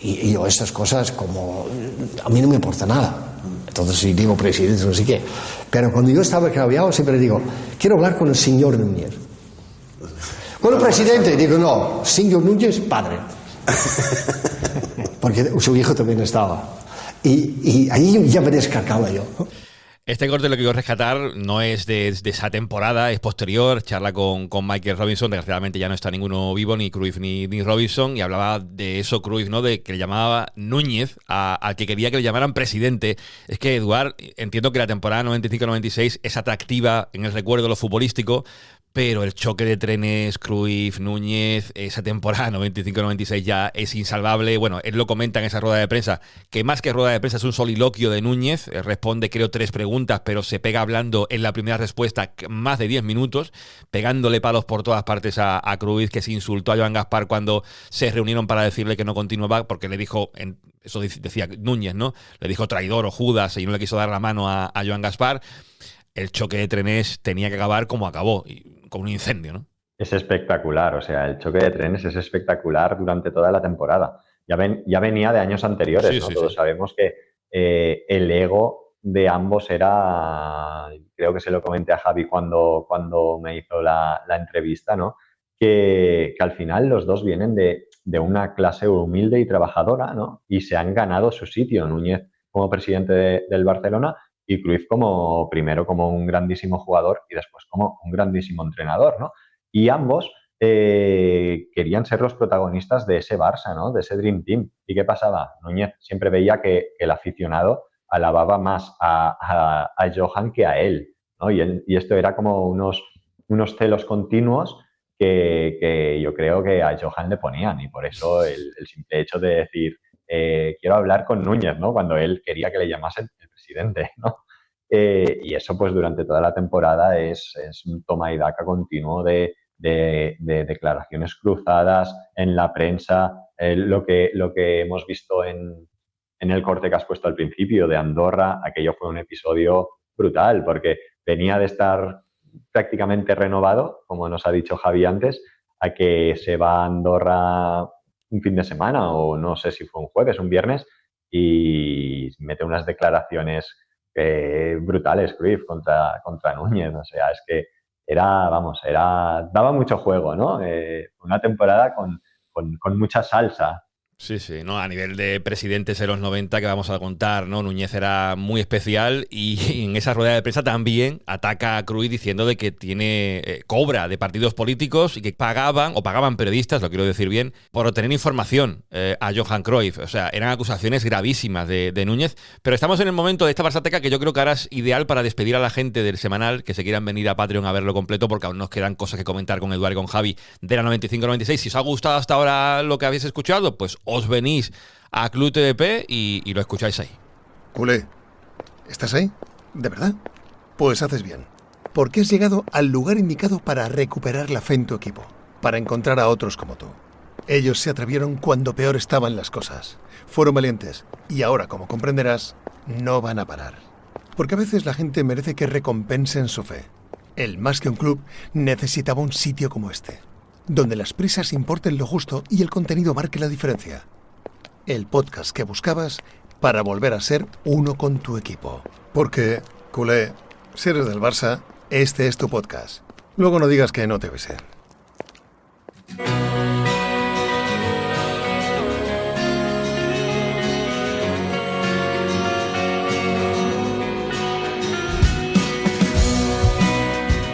Y yo estas cosas como... A mí no me importa nada. Entonces si digo presidente, no sé qué. Pero cuando yo estaba cabreado siempre digo, quiero hablar con el señor Núñez. Con el presidente digo, no, señor Núñez, padre. Porque su hijo también estaba. Y ahí ya me descargaba yo. Este corte lo que quiero rescatar no es de esa temporada, es posterior, charla con Michael Robinson, desgraciadamente ya no está ninguno vivo, ni Cruyff ni Robinson, y hablaba de eso Cruyff, ¿no? De que le llamaba Núñez al que quería que le llamaran presidente. Es que, Eduard, entiendo que la temporada 95-96 es atractiva en el recuerdo de lo futbolístico, pero el choque de trenes, Cruyff, Núñez, esa temporada 95-96 ya es insalvable. Bueno, él lo comenta en esa rueda de prensa, que más que rueda de prensa es un soliloquio de Núñez. Responde, creo, 3 preguntas, pero se pega hablando en la primera respuesta más de 10 minutos, pegándole palos por todas partes a Cruyff, que se insultó a Joan Gaspar cuando se reunieron para decirle que no continuaba, porque le dijo, eso decía Núñez, ¿no? Le dijo traidor o Judas y no le quiso dar la mano a Joan Gaspar. El choque de trenes tenía que acabar como acabó, con un incendio, ¿no? Es espectacular, o sea, el choque de trenes es espectacular durante toda la temporada. Ya venía de años anteriores, sí, ¿no? Sí, Todos sí. sabemos que el ego de ambos era, creo que se lo comenté a Javi cuando me hizo la entrevista, ¿no? Que al final los dos vienen de una clase humilde y trabajadora, ¿no? Y se han ganado su sitio. Núñez como presidente del Barcelona y Cruyff primero como un grandísimo jugador y después como un grandísimo entrenador, ¿no? Y ambos querían ser los protagonistas de ese Barça, ¿no? De ese Dream Team. ¿Y qué pasaba? Núñez siempre veía que el aficionado alababa más a Johan que a él, ¿no? Y esto era como unos celos continuos que yo creo que a Johan le ponían, y por eso el simple hecho de decir quiero hablar con Núñez, ¿no? Cuando él quería que le llamasen el presidente, ¿no? Y eso pues durante toda la temporada es un toma y daca continuo de declaraciones cruzadas en la prensa, lo que hemos visto en el corte que has puesto al principio de Andorra. Aquello fue un episodio brutal porque venía de estar prácticamente renovado, como nos ha dicho Javi antes, a que se va a Andorra un fin de semana, o no sé si fue un jueves, un viernes, y mete unas declaraciones brutales, Cruyff, contra Núñez. O sea, es que daba mucho juego, ¿no? Una temporada con mucha salsa. Sí, no, a nivel de presidentes en los 90 que vamos a contar, ¿no? Núñez era muy especial y en esa rueda de prensa también ataca a Cruyff diciendo de que cobra de partidos políticos y que pagaban periodistas, lo quiero decir bien, por obtener información a Johan Cruyff. O sea, eran acusaciones gravísimas de Núñez, pero estamos en el momento de esta Barsateca que yo creo que ahora es ideal para despedir a la gente del semanal, que se quieran venir a Patreon a verlo completo, porque aún nos quedan cosas que comentar con Eduardo y con Javi de la 95-96. Si os ha gustado hasta ahora lo que habéis escuchado, pues os venís a Club TVP y lo escucháis ahí. Culé, ¿estás ahí? ¿De verdad? Pues haces bien, porque has llegado al lugar indicado para recuperar la fe en tu equipo, para encontrar a otros como tú. Ellos se atrevieron cuando peor estaban las cosas, fueron valientes y ahora, como comprenderás, no van a parar. Porque a veces la gente merece que recompensen su fe. El Más que un Club necesitaba un sitio como este, donde las prisas importen lo justo y el contenido marque la diferencia. El podcast que buscabas para volver a ser uno con tu equipo. Porque, culé, si eres del Barça, este es tu podcast. Luego no digas que no te besé.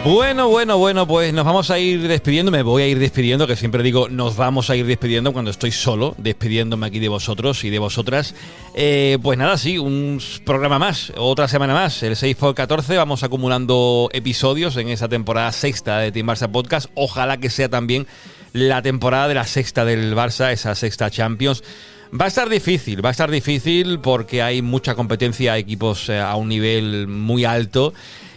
Bueno, pues nos vamos a ir despidiendo. Me voy a ir despidiendo, que siempre digo nos vamos a ir despidiendo cuando estoy solo, despidiéndome aquí de vosotros y de vosotras. Pues nada, sí, un programa más, otra semana más, el 6x14, vamos acumulando episodios en esa temporada sexta de Team Barça Podcast. Ojalá que sea también la temporada de la sexta del Barça, esa sexta Champions. Va a estar difícil porque hay mucha competencia, equipos a un nivel muy alto,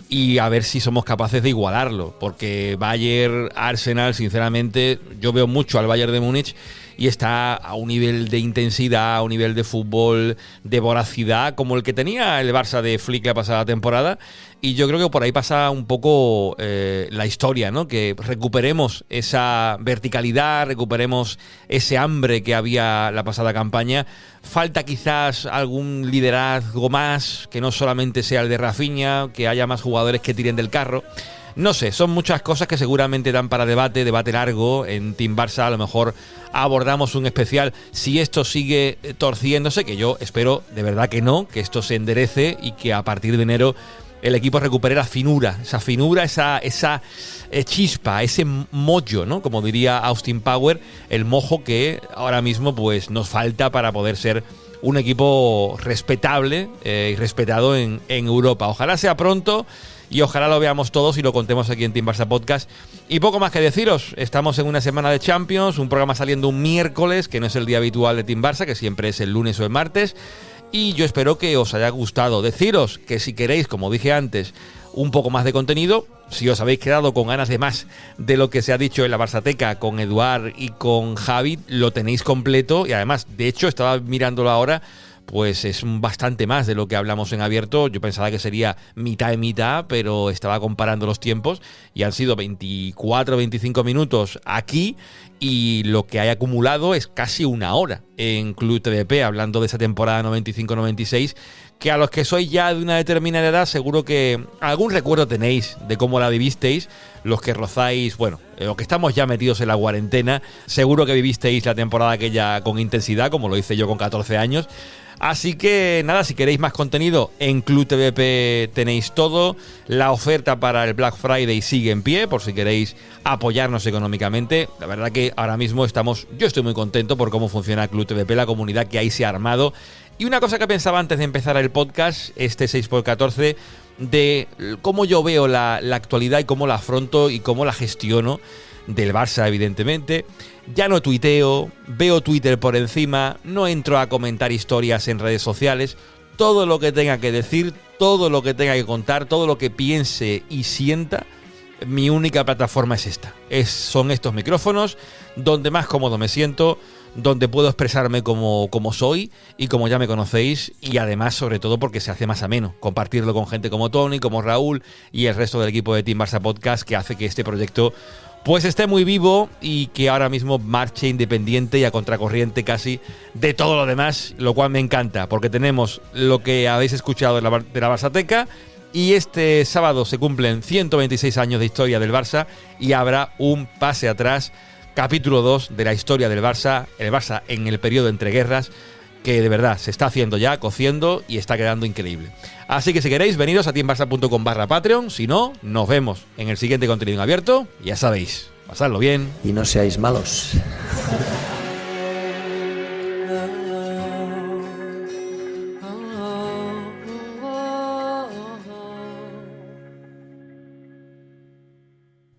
y a ver si somos capaces de igualarlo, porque Bayern, Arsenal, sinceramente, yo veo mucho al Bayern de Múnich y está a un nivel de intensidad, a un nivel de fútbol, de voracidad, como el que tenía el Barça de Flick la pasada temporada. Y yo creo que por ahí pasa un poco la historia, ¿no? Que recuperemos esa verticalidad, recuperemos ese hambre que había la pasada campaña. Falta quizás algún liderazgo más, que no solamente sea el de Rafinha, que haya más jugadores que tiren del carro. No sé, son muchas cosas que seguramente dan para debate largo. En Team Barça a lo mejor abordamos un especial si esto sigue torciéndose, que yo espero de verdad que no, que esto se enderece y que a partir de enero el equipo recupere esa finura, esa chispa, ese mollo, ¿no? Como diría Austin Power, el mojo que ahora mismo pues nos falta para poder ser un equipo respetable y respetado en Europa. Ojalá sea pronto y ojalá lo veamos todos y lo contemos aquí en Team Barça Podcast. Y poco más que deciros, estamos en una semana de Champions, un programa saliendo un miércoles, que no es el día habitual de Team Barça, que siempre es el lunes o el martes. Y yo espero que os haya gustado. Deciros que si queréis, como dije antes, un poco más de contenido, si os habéis quedado con ganas de más de lo que se ha dicho en la Barsateca con Eduard y con Javi, lo tenéis completo. Y además, de hecho, estaba mirándolo ahora, pues es bastante más de lo que hablamos en abierto. Yo pensaba que sería mitad y mitad, pero estaba comparando los tiempos y han sido 24-25 minutos aquí y lo que hay acumulado es casi una hora en Club TVP, hablando de esa temporada 95-96, que a los que sois ya de una determinada edad seguro que algún recuerdo tenéis de cómo la vivisteis. Los que rozáis, bueno, los que estamos ya metidos en la cuarentena, seguro que vivisteis la temporada aquella con intensidad, como lo hice yo con 14 años. Así que nada, si queréis más contenido, en Club TVP tenéis todo. La oferta para el Black Friday sigue en pie, por si queréis apoyarnos económicamente. La verdad que ahora mismo yo estoy muy contento por cómo funciona Club TVP, la comunidad que ahí se ha armado. Y una cosa que pensaba antes de empezar el podcast, este 6x14, de cómo yo veo la actualidad y cómo la afronto y cómo la gestiono del Barça, evidentemente. Ya no tuiteo, veo Twitter por encima, no entro a comentar historias en redes sociales. Todo lo que tenga que decir, todo lo que tenga que contar, todo lo que piense y sienta, mi única plataforma es esta. Son estos micrófonos, donde más cómodo me siento, donde puedo expresarme como soy y como ya me conocéis, y además, sobre todo, porque se hace más ameno compartirlo con gente como Tony, como Raúl y el resto del equipo de Team Barça Podcast, que hace que este proyecto pues esté muy vivo y que ahora mismo marche independiente y a contracorriente casi de todo lo demás, lo cual me encanta, porque tenemos lo que habéis escuchado de la Barçateca, y este sábado se cumplen 126 años de historia del Barça y habrá un pase atrás, capítulo 2 de la historia del Barça, el Barça en el periodo entre guerras, que de verdad se está haciendo ya, cociendo, y está quedando increíble. Así que si queréis, veniros a teambarça.com/Patreon. Si no, nos vemos en el siguiente contenido en abierto. Ya sabéis, pasadlo bien. Y no seáis malos.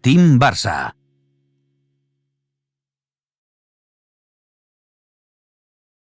Team Barça,